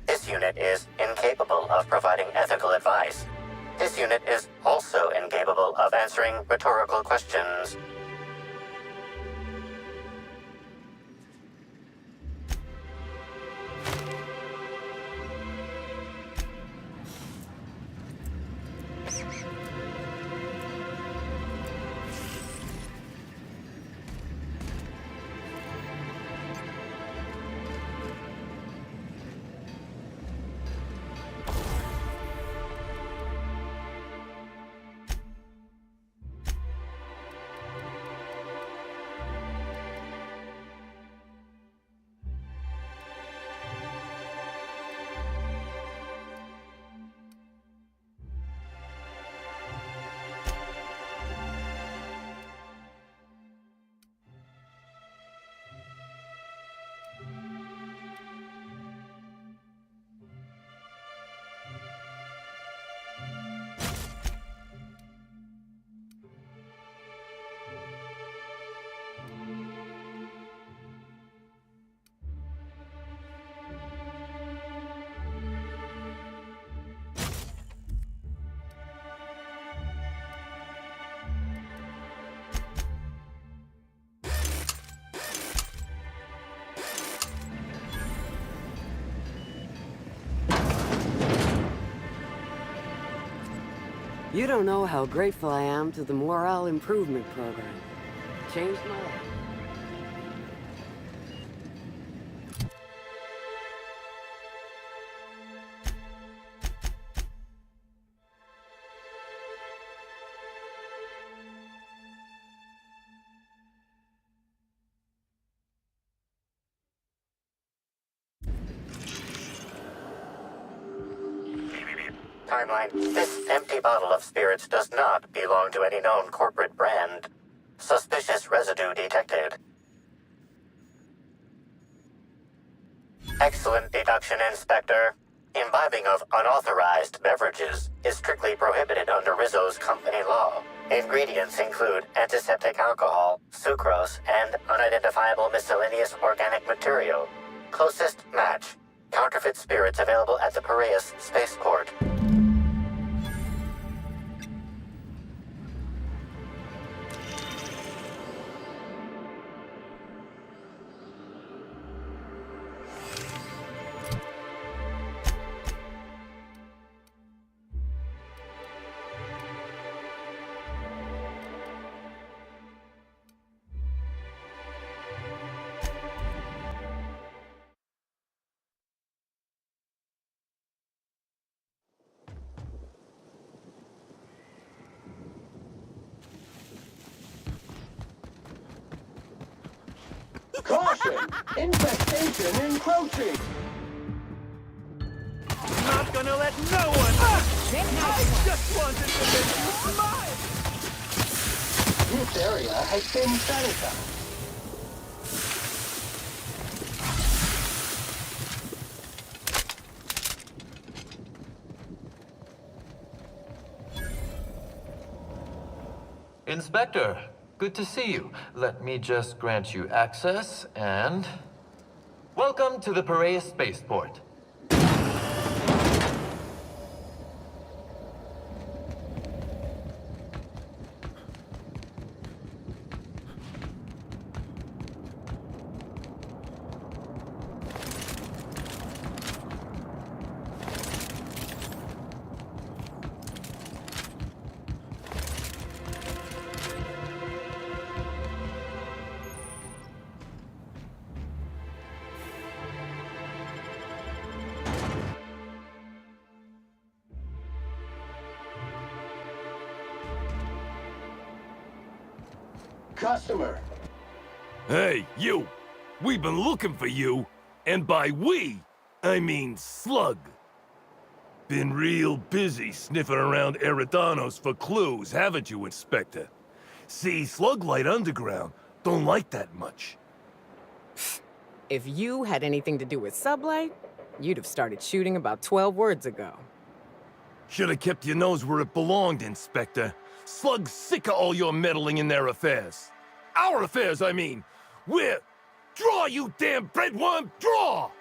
This unit is incapable of providing ethical advice. This unit is also incapable of answering rhetorical questions. You don't know how grateful I am to the Morale Improvement Program. Changed my life. Timeline. This empty bottle of spirits does not belong to any known corporate brand. Suspicious residue detected. Excellent deduction, Inspector. Imbibing of unauthorized beverages is strictly prohibited under Rizzo's company law. Ingredients include antiseptic alcohol, sucrose, and unidentifiable miscellaneous organic material. Closest match. Counterfeit spirits available at the Piraeus spaceport. Caution! Infestation encroaching! Not gonna let no one... I just wanted to make you smile! This area has been sanitized. Inspector, good to see you. Let me just grant you access and... Welcome to the Piraeus spaceport. Customer. Hey, you! We've been looking for you, and by we, I mean Slug. Been real busy sniffing around Eridanos for clues, haven't you, Inspector? See, Sluglight Underground don't like that much. If you had anything to do with Sublight, you'd have started shooting about 12 words ago. Should have kept your nose where it belonged, Inspector. Slug's sick of all your meddling in their affairs. Our affairs, I mean. We're... Draw, you damn breadworm, draw!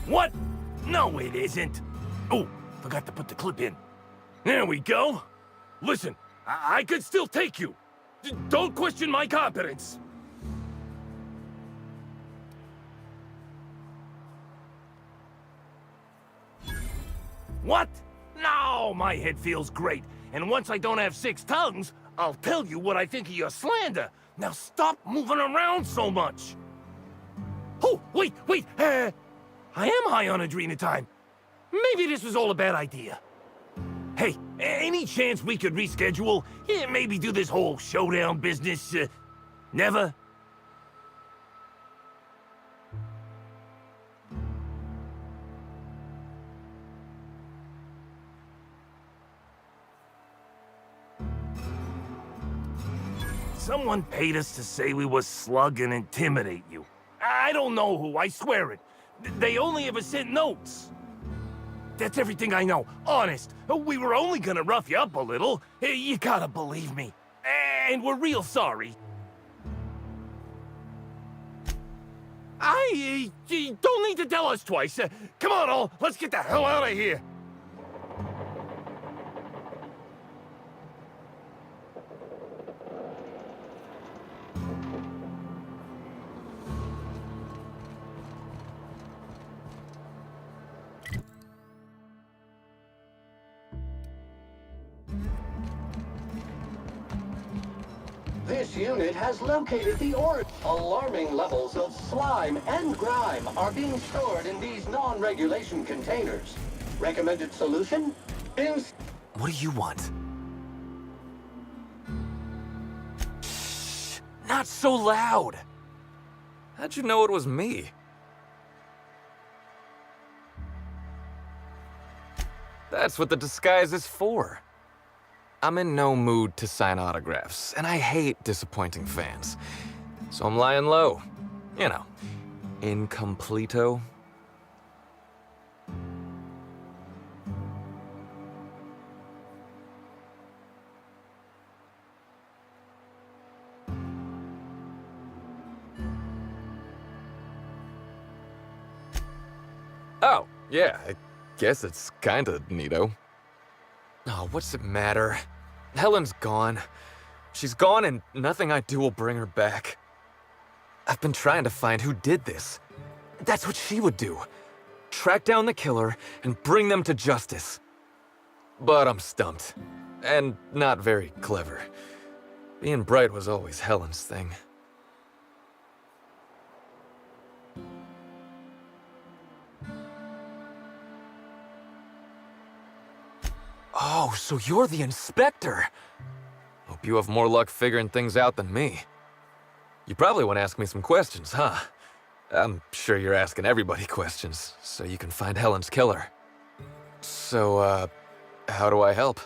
What? No, it isn't. Oh, forgot to put the clip in. There we go. Listen, I could still take you. Don't question my competence. What? No, my head feels great. And once I don't have 6 tongues, I'll tell you what I think of your slander. Now stop moving around so much. Oh, wait. I am high on adrenatime. Maybe this was all a bad idea. Hey, any chance we could reschedule? Yeah, maybe do this whole showdown business, never? Someone paid us to say we was Slug and intimidate you. I don't know who, I swear it. They only ever sent notes. That's everything I know, honest. We were only gonna rough you up a little. You gotta believe me. And we're real sorry. You don't need to tell us twice. Come on, all. Let's get the hell out of here. This unit has located the Alarming levels of slime and grime are being stored in these non-regulation containers. Recommended solution? What do you want? Shh! Not so loud! How'd you know it was me? That's what the disguise is for. I'm in no mood to sign autographs, and I hate disappointing fans. So I'm lying low. You know, incompleto. Oh, yeah, I guess it's kinda neato. Oh, what's it matter? Helen's gone. She's gone and nothing I do will bring her back. I've been trying to find who did this. That's what she would do. Track down the killer and bring them to justice. But I'm stumped. And not very clever. Being bright was always Helen's thing. Oh, so you're the inspector! Hope you have more luck figuring things out than me. You probably want to ask me some questions, huh? I'm sure you're asking everybody questions, so you can find Helen's killer. So, how do I help?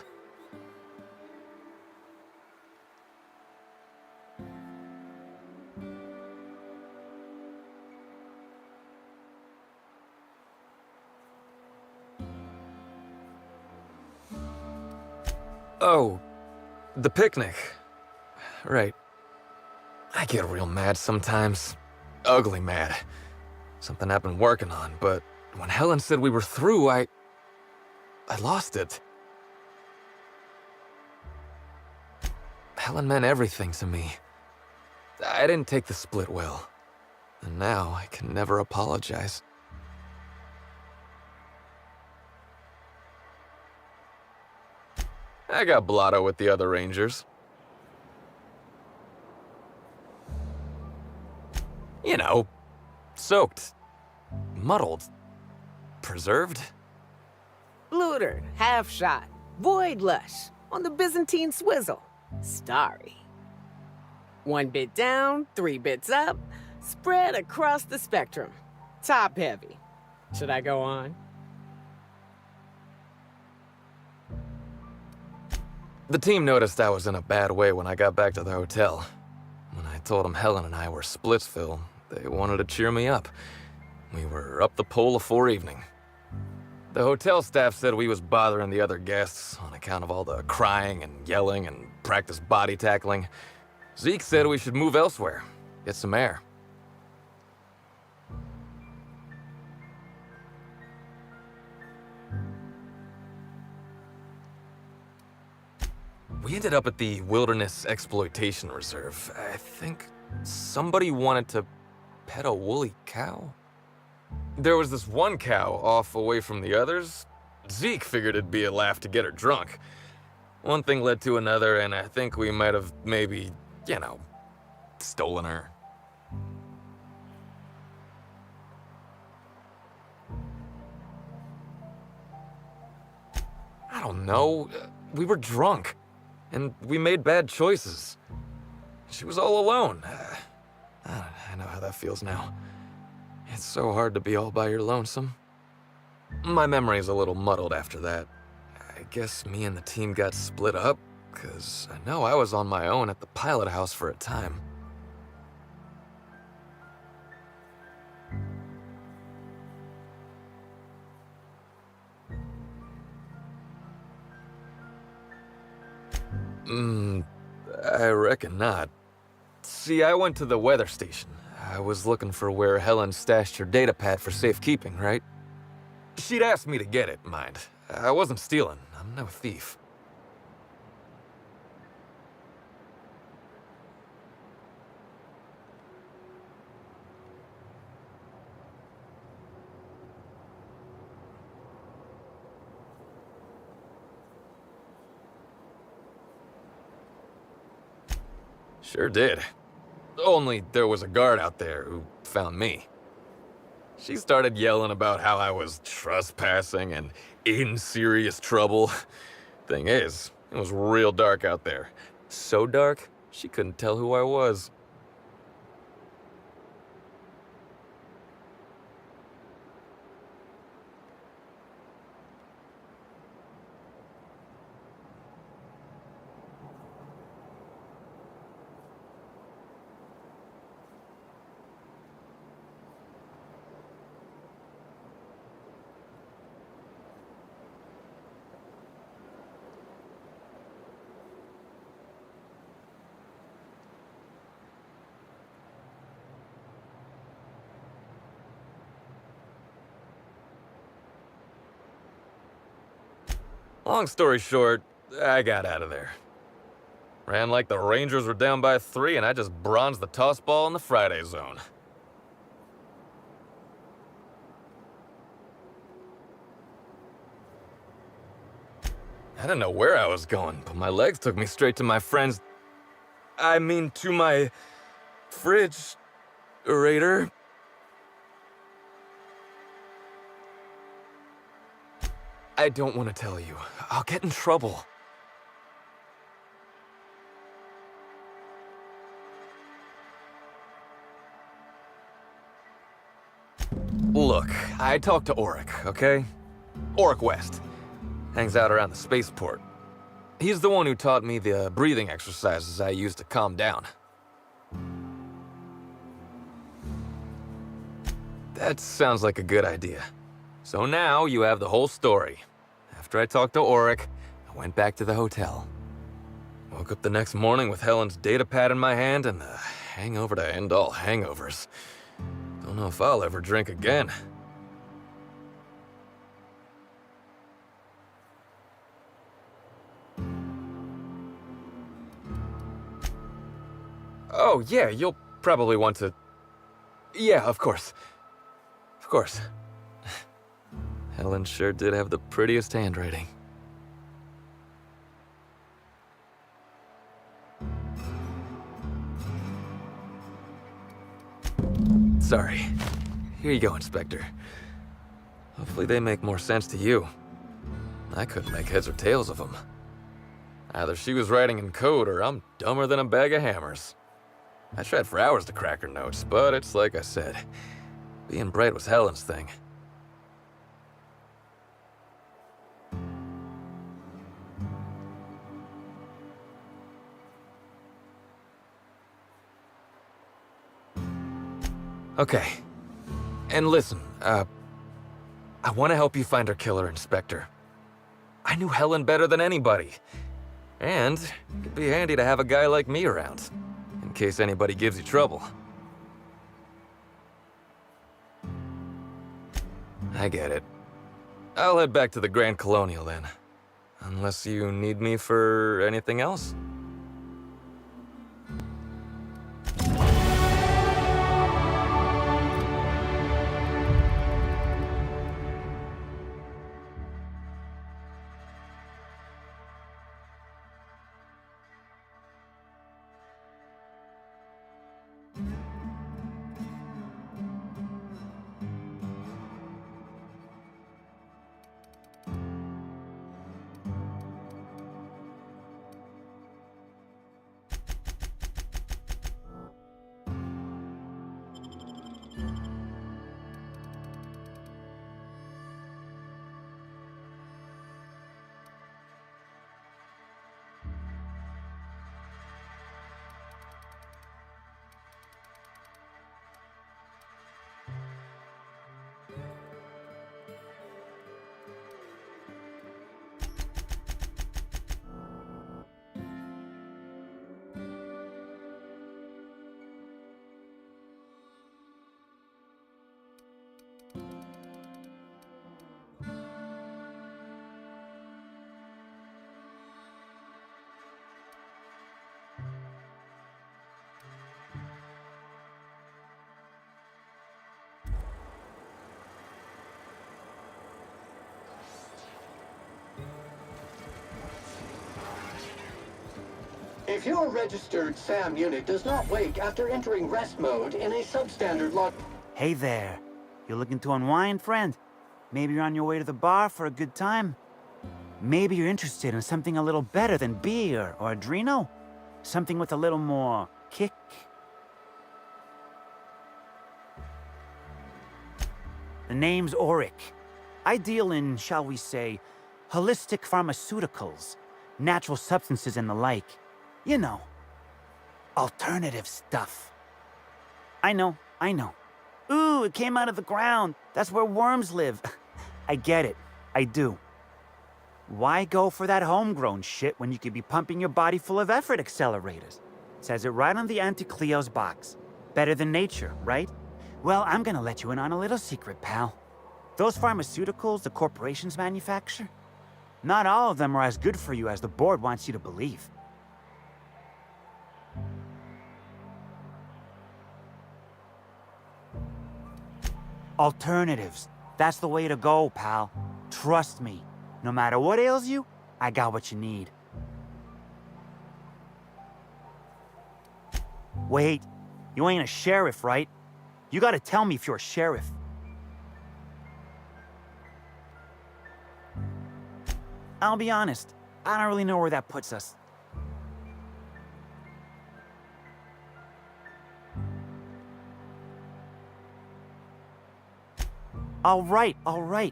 Oh, the picnic. Right. I get real mad sometimes. Ugly mad. Something I've been working on, but when Helen said we were through, I lost it. Helen meant everything to me. I didn't take the split well, and now I can never apologize. I got blotto with the other Rangers. You know, soaked, muddled, preserved. Blootered, half shot, void lush, on the Byzantine swizzle, starry. 1 bit down, 3 bits up, spread across the spectrum. Top heavy. Should I go on? The team noticed I was in a bad way when I got back to the hotel. When I told them Helen and I were Splitsville, they wanted to cheer me up. We were up the pole afore evening. The hotel staff said we was bothering the other guests on account of all the crying and yelling and practice body tackling. Zeke said we should move elsewhere, get some air. We ended up at the Wilderness Exploitation Reserve. I think somebody wanted to pet a woolly cow. There was this one cow off away from the others. Zeke figured it'd be a laugh to get her drunk. One thing led to another, and I think we might have maybe, you know, stolen her. I don't know. We were drunk. And we made bad choices. She was all alone. I know how that feels now. It's so hard to be all by your lonesome. My memory's a little muddled after that. I guess me and the team got split up, because I know I was on my own at the pilot house for a time. I reckon not. See, I went to the weather station. I was looking for where Helen stashed her datapad for safekeeping, right? She'd asked me to get it, mind. I wasn't stealing. I'm no thief. Sure did. Only there was a guard out there who found me. She started yelling about how I was trespassing and in serious trouble. Thing is, it was real dark out there. So dark, she couldn't tell who I was. Long story short, I got out of there. Ran like the Rangers were down by 3, and I just bronzed the toss ball in the Friday zone. I didn't know where I was going, but my legs took me straight to my friend's... to my... fridge-rator. I don't want to tell you. I'll get in trouble. Look, I talked to Auric, okay? Auric West. Hangs out around the spaceport. He's the one who taught me the breathing exercises I use to calm down. That sounds like a good idea. So now you have the whole story. After I talked to Auric, I went back to the hotel. Woke up the next morning with Helen's data pad in my hand and the hangover to end all hangovers. Don't know if I'll ever drink again. Oh, yeah, you'll probably want to... Yeah, of course. Of course. Helen sure did have the prettiest handwriting. Sorry. Here you go, Inspector. Hopefully they make more sense to you. I couldn't make heads or tails of them. Either she was writing in code or I'm dumber than a bag of hammers. I tried for hours to crack her notes, but it's like I said. Being bright was Helen's thing. Okay. And listen, I want to help you find her killer, Inspector. I knew Helen better than anybody. And it'd be handy to have a guy like me around, in case anybody gives you trouble. I get it. I'll head back to the Grand Colonial then. Unless you need me for anything else? If your registered SAM unit does not wake after entering rest mode in a substandard log... Hey there. You looking to unwind, friend? Maybe you're on your way to the bar for a good time? Maybe you're interested in something a little better than beer or Adreno? Something with a little more kick? The name's Auric. I deal in, shall we say, holistic pharmaceuticals, natural substances and the like. You know, alternative stuff. I know. Ooh, it came out of the ground. That's where worms live. I get it. I do. Why go for that homegrown shit when you could be pumping your body full of effort accelerators? Says it right on the Anti-Cleo's box. Better than nature, right? Well, I'm gonna let you in on a little secret, pal. Those pharmaceuticals the corporations manufacture, not all of them are as good for you as the board wants you to believe. Alternatives. That's the way to go, pal. Trust me. No matter what ails you, I got what you need. Wait, you ain't a sheriff, right? You gotta tell me if you're a sheriff. I'll be honest, I don't really know where that puts us. All right,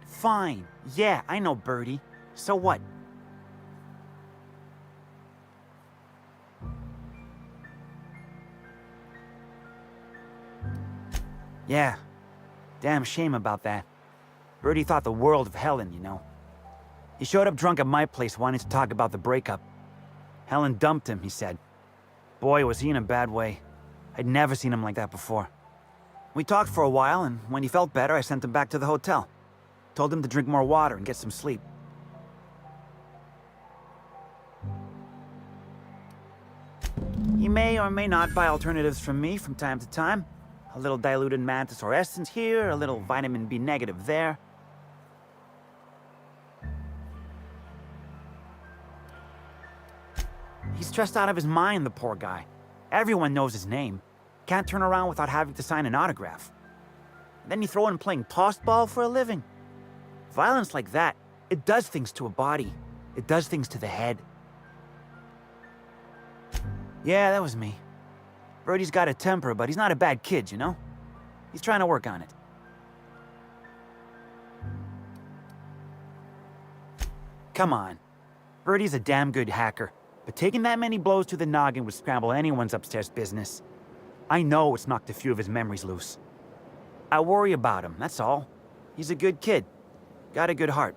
fine. Yeah, I know Birdie. So what? Yeah, damn shame about that. Birdie thought the world of Helen, you know. He showed up drunk at my place wanting to talk about the breakup. Helen dumped him, he said. Boy, was he in a bad way. I'd never seen him like that before. We talked for a while, and when he felt better, I sent him back to the hotel. Told him to drink more water and get some sleep. He may or may not buy alternatives from me from time to time. A little diluted mantis or essence here, a little vitamin B negative there. He's stressed out of his mind, the poor guy. Everyone knows his name. Can't turn around without having to sign an autograph. Then you throw in playing tossball for a living. Violence like that, it does things to a body. It does things to the head. Yeah, that was me. Birdie's got a temper, but he's not a bad kid, you know? He's trying to work on it. Come on. Birdie's a damn good hacker, but taking that many blows to the noggin would scramble anyone's upstairs business. I know it's knocked a few of his memories loose. I worry about him, that's all. He's a good kid. Got a good heart.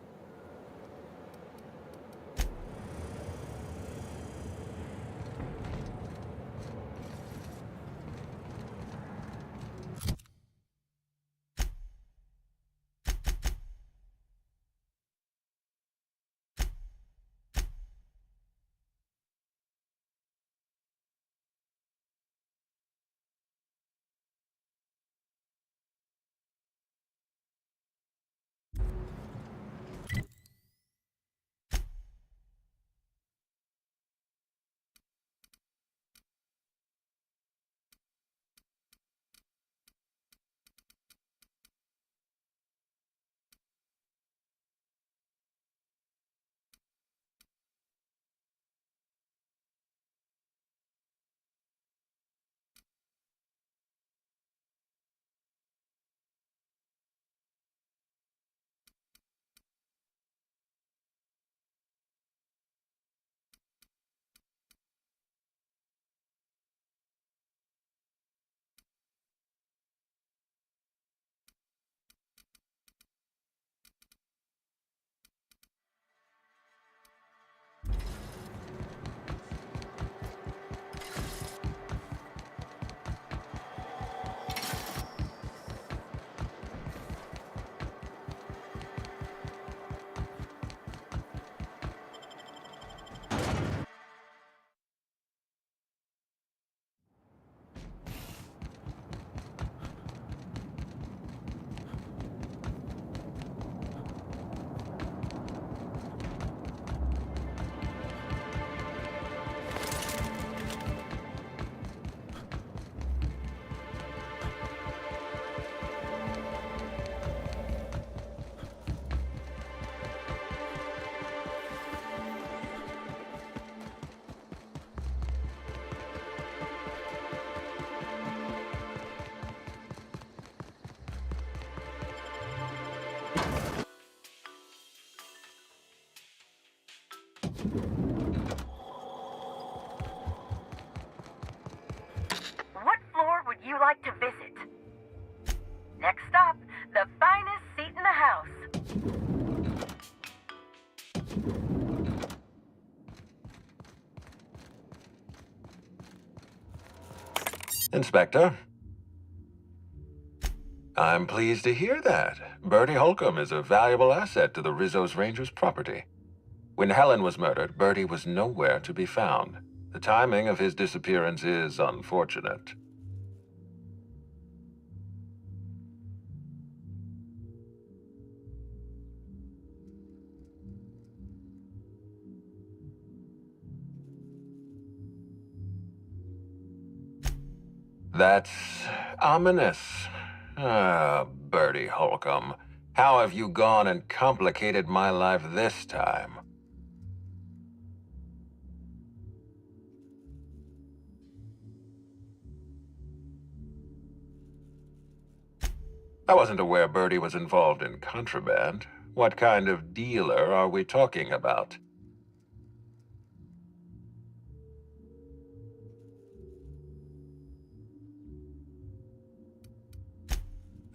Inspector? I'm pleased to hear that. Bertie Holcomb is a valuable asset to the Rizzo's Rangers property. When Helen was murdered, Bertie was nowhere to be found. The timing of his disappearance is unfortunate. That's ominous. Ah, Bertie Holcomb. How have you gone and complicated my life this time? I wasn't aware Bertie was involved in contraband. What kind of dealer are we talking about?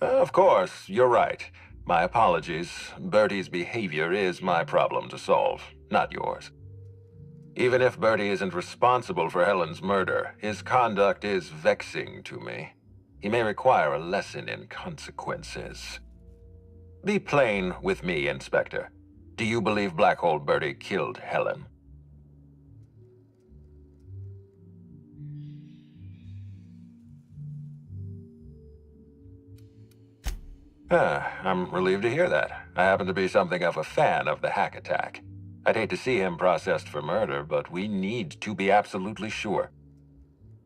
Of course, you're right. My apologies. Bertie's behavior is my problem to solve, not yours. Even if Bertie isn't responsible for Helen's murder, his conduct is vexing to me. He may require a lesson in consequences. Be plain with me, Inspector. Do you believe Black Hole Bertie killed Helen? I'm relieved to hear that. I happen to be something of a fan of the hack attack. I'd hate to see him processed for murder, but we need to be absolutely sure.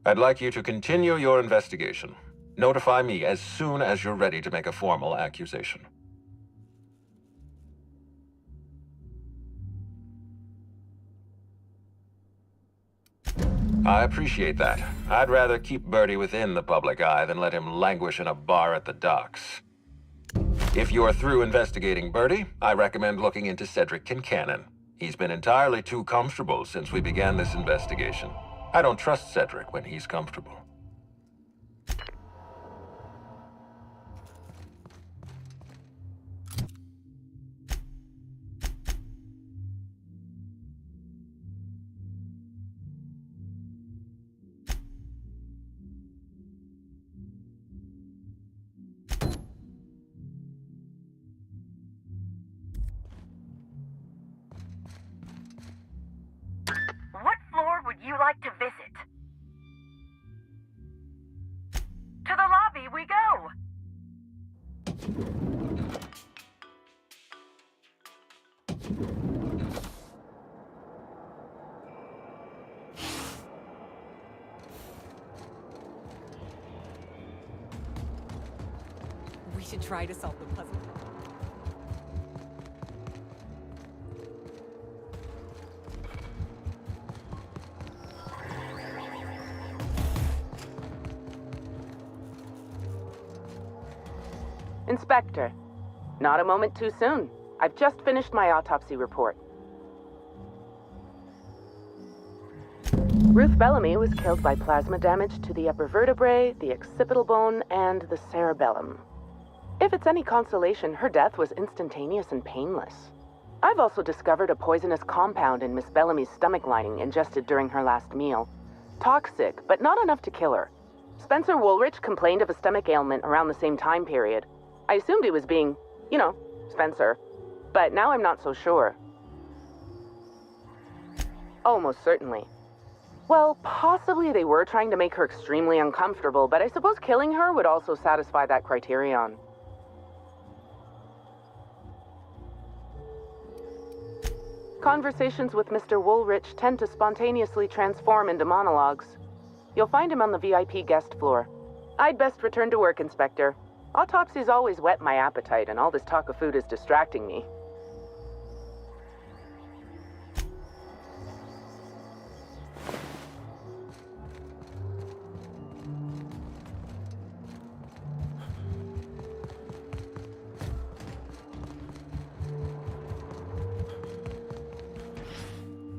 I'd like you to continue your investigation. Notify me as soon as you're ready to make a formal accusation. I appreciate that. I'd rather keep Bertie within the public eye than let him languish in a bar at the docks. If you're through investigating Bertie, I recommend looking into Cedric Kincannon. He's been entirely too comfortable since we began this investigation. I don't trust Cedric when he's comfortable. What floor would you like to visit? To the lobby we go! We should try to solve the puzzle. Inspector, not a moment too soon. I've just finished my autopsy report. Ruth Bellamy was killed by plasma damage to the upper vertebrae, the occipital bone, and the cerebellum. If it's any consolation, her death was instantaneous and painless. I've also discovered a poisonous compound in Miss Bellamy's stomach lining ingested during her last meal. Toxic, but not enough to kill her. Spencer Woolrich complained of a stomach ailment around the same time period. I assumed he was being, Spencer. But now I'm not so sure. Oh, most certainly. Well, possibly they were trying to make her extremely uncomfortable, but I suppose killing her would also satisfy that criterion. Conversations with Mr. Woolrich tend to spontaneously transform into monologues. You'll find him on the VIP guest floor. I'd best return to work, Inspector. Autopsies always whet my appetite, and all this talk of food is distracting me.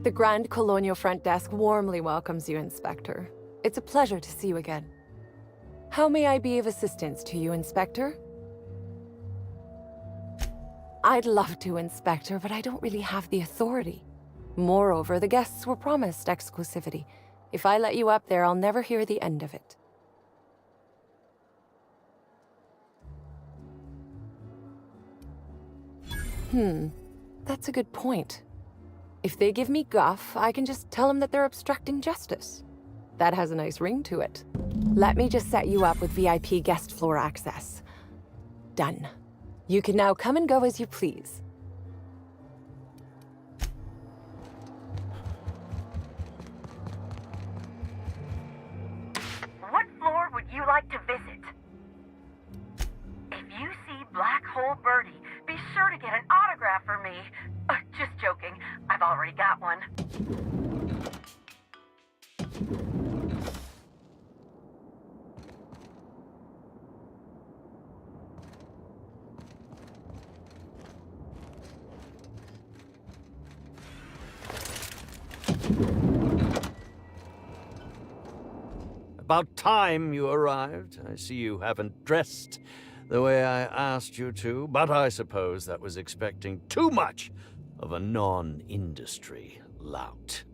The Grand Colonial Front Desk warmly welcomes you, Inspector. It's a pleasure to see you again. How may I be of assistance to you, Inspector? I'd love to, Inspector, but I don't really have the authority. Moreover, the guests were promised exclusivity. If I let you up there, I'll never hear the end of it. That's a good point. If they give me guff, I can just tell them that they're obstructing justice. That has a nice ring to it. Let me just set you up with VIP guest floor access. Done. You can now come and go as you please. What floor would you like to visit? If you see Black Hole Birdie, be sure to get an autograph for me. Just joking. I've already got one. About time you arrived. I see you haven't dressed the way I asked you to, but I suppose that was expecting too much of a non-industry lout.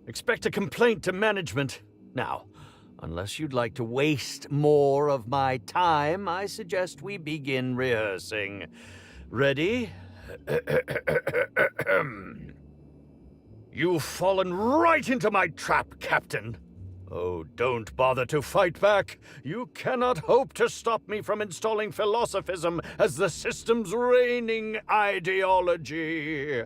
Expect a complaint to management. Now, unless you'd like to waste more of my time, I suggest we begin rehearsing. Ready? You've fallen right into my trap, Captain. Oh, don't bother to fight back. You cannot hope to stop me from installing philosophism as the system's reigning ideology.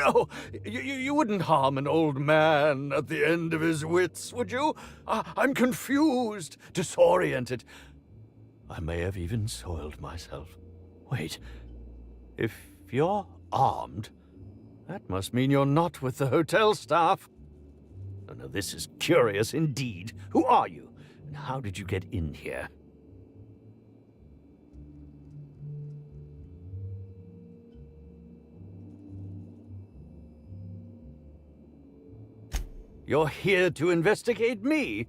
Oh, you wouldn't harm an old man at the end of his wits, would you? I'm confused, disoriented. I may have even soiled myself. Wait, if you're armed, that must mean you're not with the hotel staff. Oh, no, this is curious indeed. Who are you, and how did you get in here? You're here to investigate me?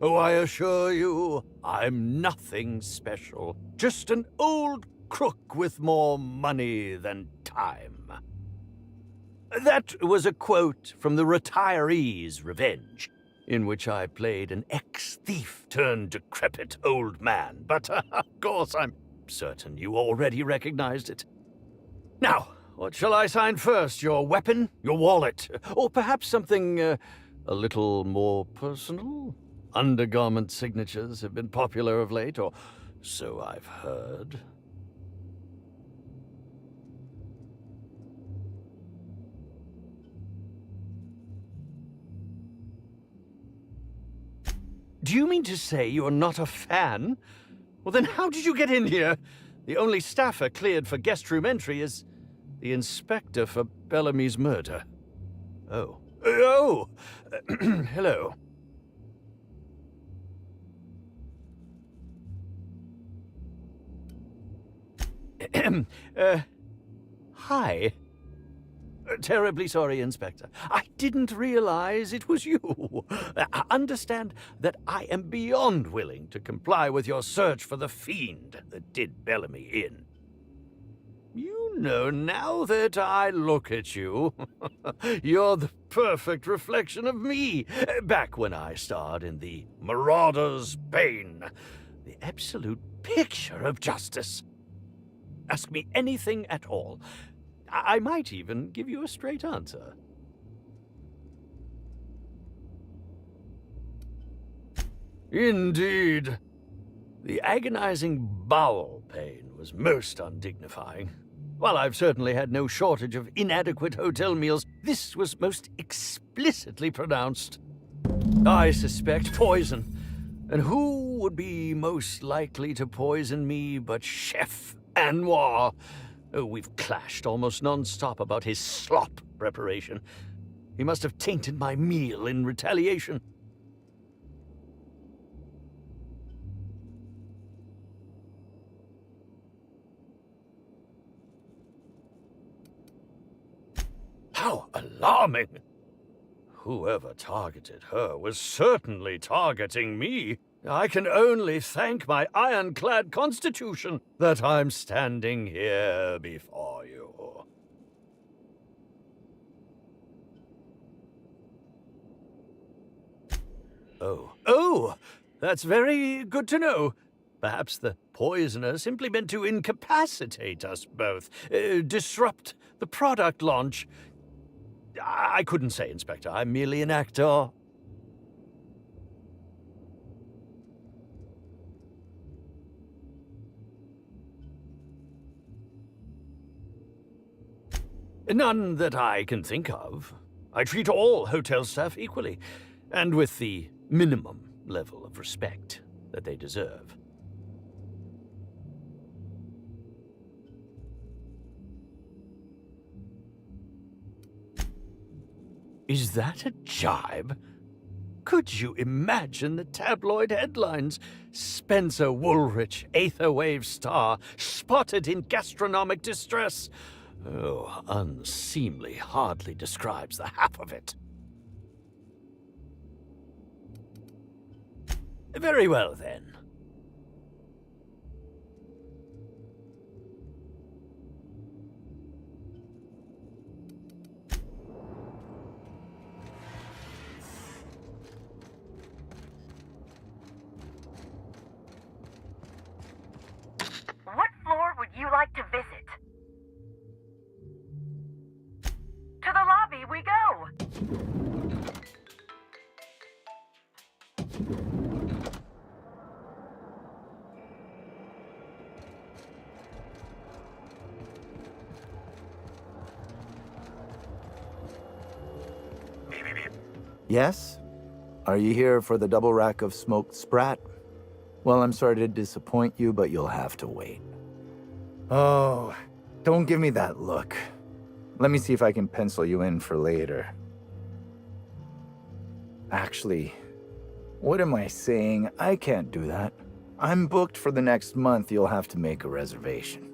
Oh, I assure you, I'm nothing special. Just an old crook with more money than time. That was a quote from The Retiree's Revenge, in which I played an ex-thief turned decrepit old man. But, of course, I'm certain you already recognized it. Now, what shall I sign first? Your weapon? Your wallet? Or perhaps something a little more personal? Undergarment signatures have been popular of late, or so I've heard. Do you mean to say you're not a fan? Well, then how did you get in here? The only staffer cleared for guest room entry is the inspector for Bellamy's murder. Oh. Oh! Hello. Hi. Terribly sorry, Inspector. I didn't realize it was you. Understand that I am beyond willing to comply with your search for the fiend that did Bellamy in. You know, now that I look at you, you're the perfect reflection of me, back when I starred in The Marauder's Bane, the absolute picture of justice. Ask me anything at all. I might even give you a straight answer. Indeed. The agonizing bowel pain was most undignifying. While I've certainly had no shortage of inadequate hotel meals, this was most explicitly pronounced. I suspect poison. And who would be most likely to poison me but Chef Anwar? Oh, we've clashed almost non-stop about his slop preparation. He must have tainted my meal in retaliation. How alarming! Whoever targeted her was certainly targeting me. I can only thank my ironclad constitution that I'm standing here before you. Oh, that's very good to know. Perhaps the poisoner simply meant to incapacitate us both, disrupt the product launch. I couldn't say, Inspector. I'm merely an actor. None that I can think of. I treat all hotel staff equally, and with the minimum level of respect that they deserve. Is that a jibe? Could you imagine the tabloid headlines? Spencer Woolrich, Aetherwave star, spotted in gastronomic distress. Oh, unseemly hardly describes the half of it. Very well, then. What floor would you like to visit? To the lobby we go! Yes? Are you here for the double rack of smoked sprat? Well, I'm sorry to disappoint you, but you'll have to wait. Oh, don't give me that look. Let me see if I can pencil you in for later. Actually, what am I saying? I can't do that. I'm booked for the next month. You'll have to make a reservation.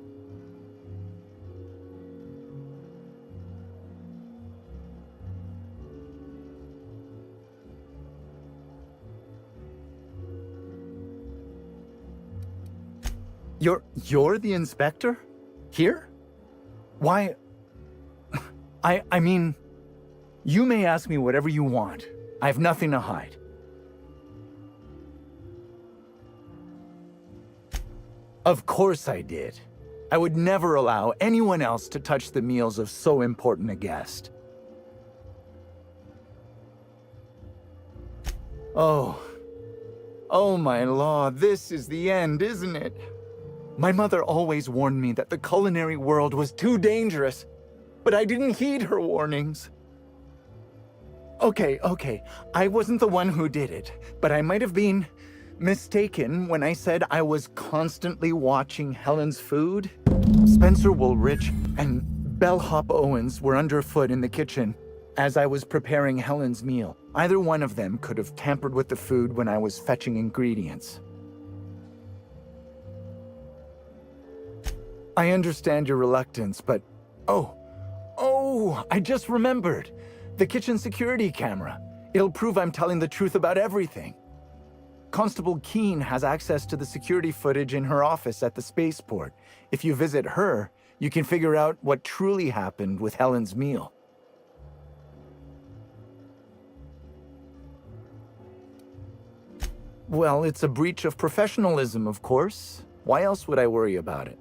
You're the inspector? Here? Why? I mean, you may ask me whatever you want. I have nothing to hide. Of course I did. I would never allow anyone else to touch the meals of so important a guest. Oh my law, this is the end, isn't it? My mother always warned me that the culinary world was too dangerous, but I didn't heed her warnings. Okay, I wasn't the one who did it, but I might have been mistaken when I said I was constantly watching Helen's food. Spencer Woolrich and Bellhop Owens were underfoot in the kitchen as I was preparing Helen's meal. Either one of them could have tampered with the food when I was fetching ingredients. I understand your reluctance, but I just remembered. The kitchen security camera. It'll prove I'm telling the truth about everything. Constable Keene has access to the security footage in her office at the spaceport. If you visit her, you can figure out what truly happened with Helen's meal. Well, it's a breach of professionalism, of course. Why else would I worry about it?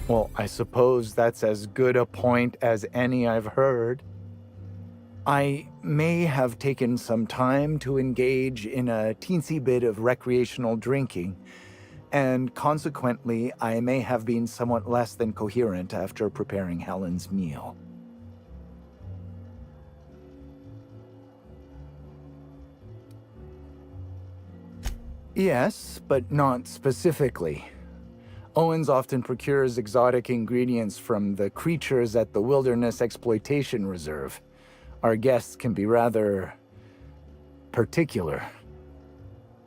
Well, I suppose that's as good a point as any I've heard. I may have taken some time to engage in a teensy bit of recreational drinking, and consequently, I may have been somewhat less than coherent after preparing Helen's meal. Yes, but not specifically. Owens often procures exotic ingredients from the creatures at the Wilderness Exploitation Reserve. Our guests can be rather particular.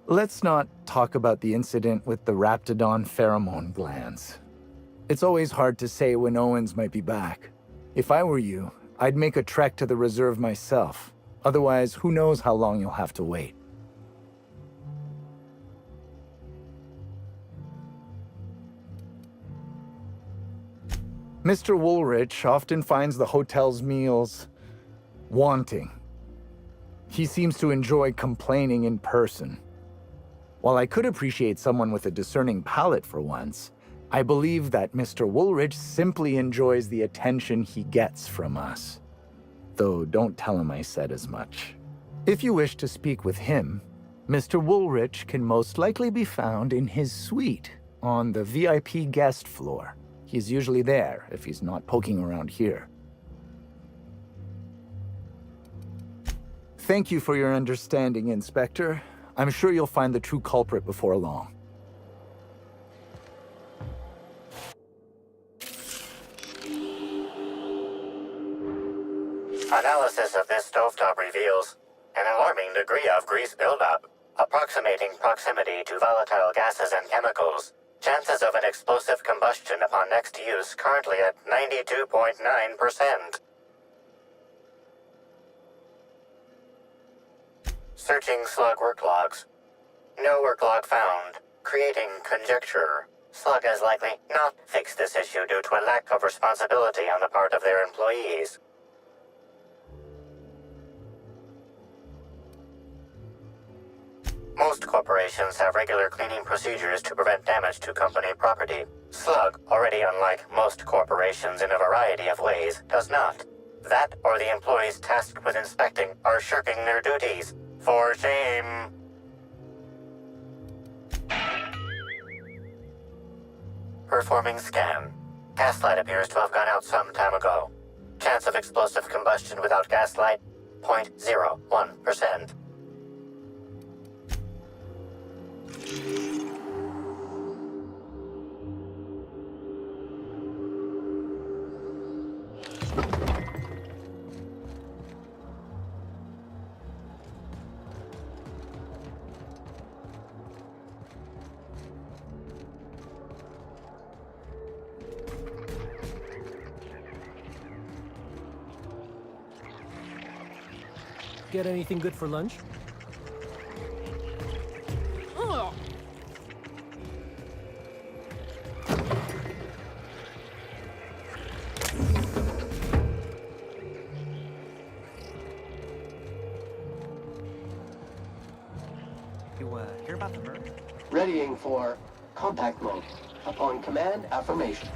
Let's not talk about the incident with the Raptidon pheromone glands. It's always hard to say when Owens might be back. If I were you, I'd make a trek to the reserve myself. Otherwise, who knows how long you'll have to wait. Mr. Woolrich often finds the hotel's meals wanting. He seems to enjoy complaining in person. While I could appreciate someone with a discerning palate for once, I believe that Mr. Woolrich simply enjoys the attention he gets from us. Though don't tell him I said as much. If you wish to speak with him, Mr. Woolrich can most likely be found in his suite on the VIP guest floor. He's usually there if he's not poking around here. Thank you for your understanding, Inspector. I'm sure you'll find the true culprit before long. Analysis of this stovetop reveals an alarming degree of grease buildup, approximating proximity to volatile gases and chemicals. Chances of an explosive combustion upon next use currently at 92.9%. Searching slug work logs. No work log found. Creating conjecture. Slug has likely not fixed this issue due to a lack of responsibility on the part of their employees. Most corporations have regular cleaning procedures to prevent damage to company property. Slug, already unlike most corporations in a variety of ways, does not. That or the employees tasked with inspecting are shirking their duties. For shame. Performing scan. Gaslight appears to have gone out some time ago. Chance of explosive combustion without gaslight, 0.01%. Get anything good for lunch? Hear about the bird? Readying for compact mode. Upon command, affirmation.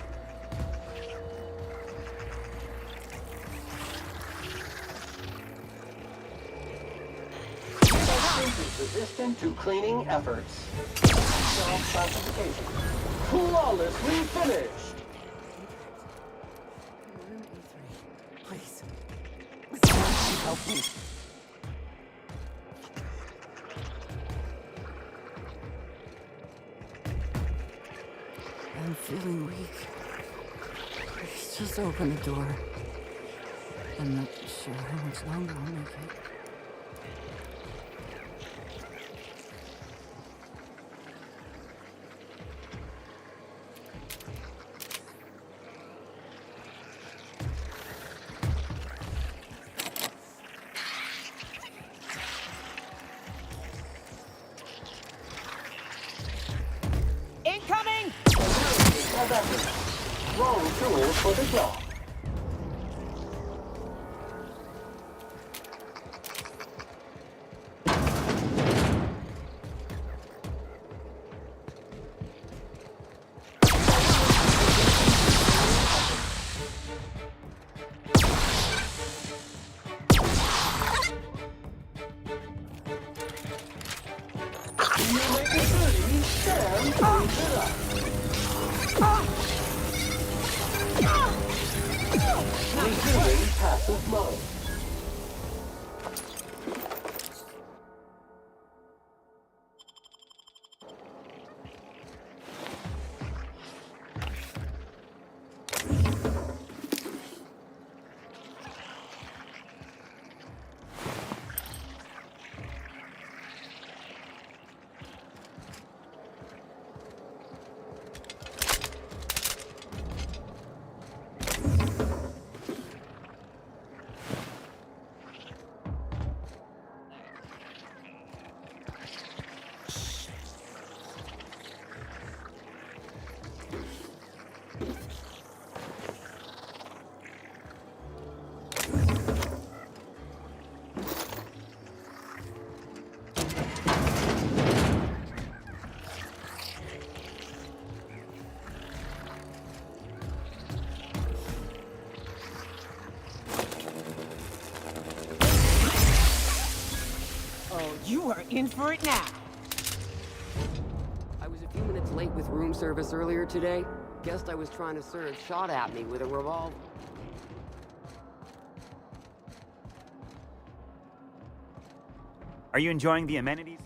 Is resistant to cleaning efforts. Self-classification. Flawlessly finished. Please. Please help me. I'm feeling weak. Please just open the door. I'm not sure how much longer I'll make it. Incoming! Wrong tool for the job. Resuming passive mode. You are in for it now. I was a few minutes late with room service earlier today. Guessed I was trying to serve shot at me with a revolver. Are you enjoying the amenities?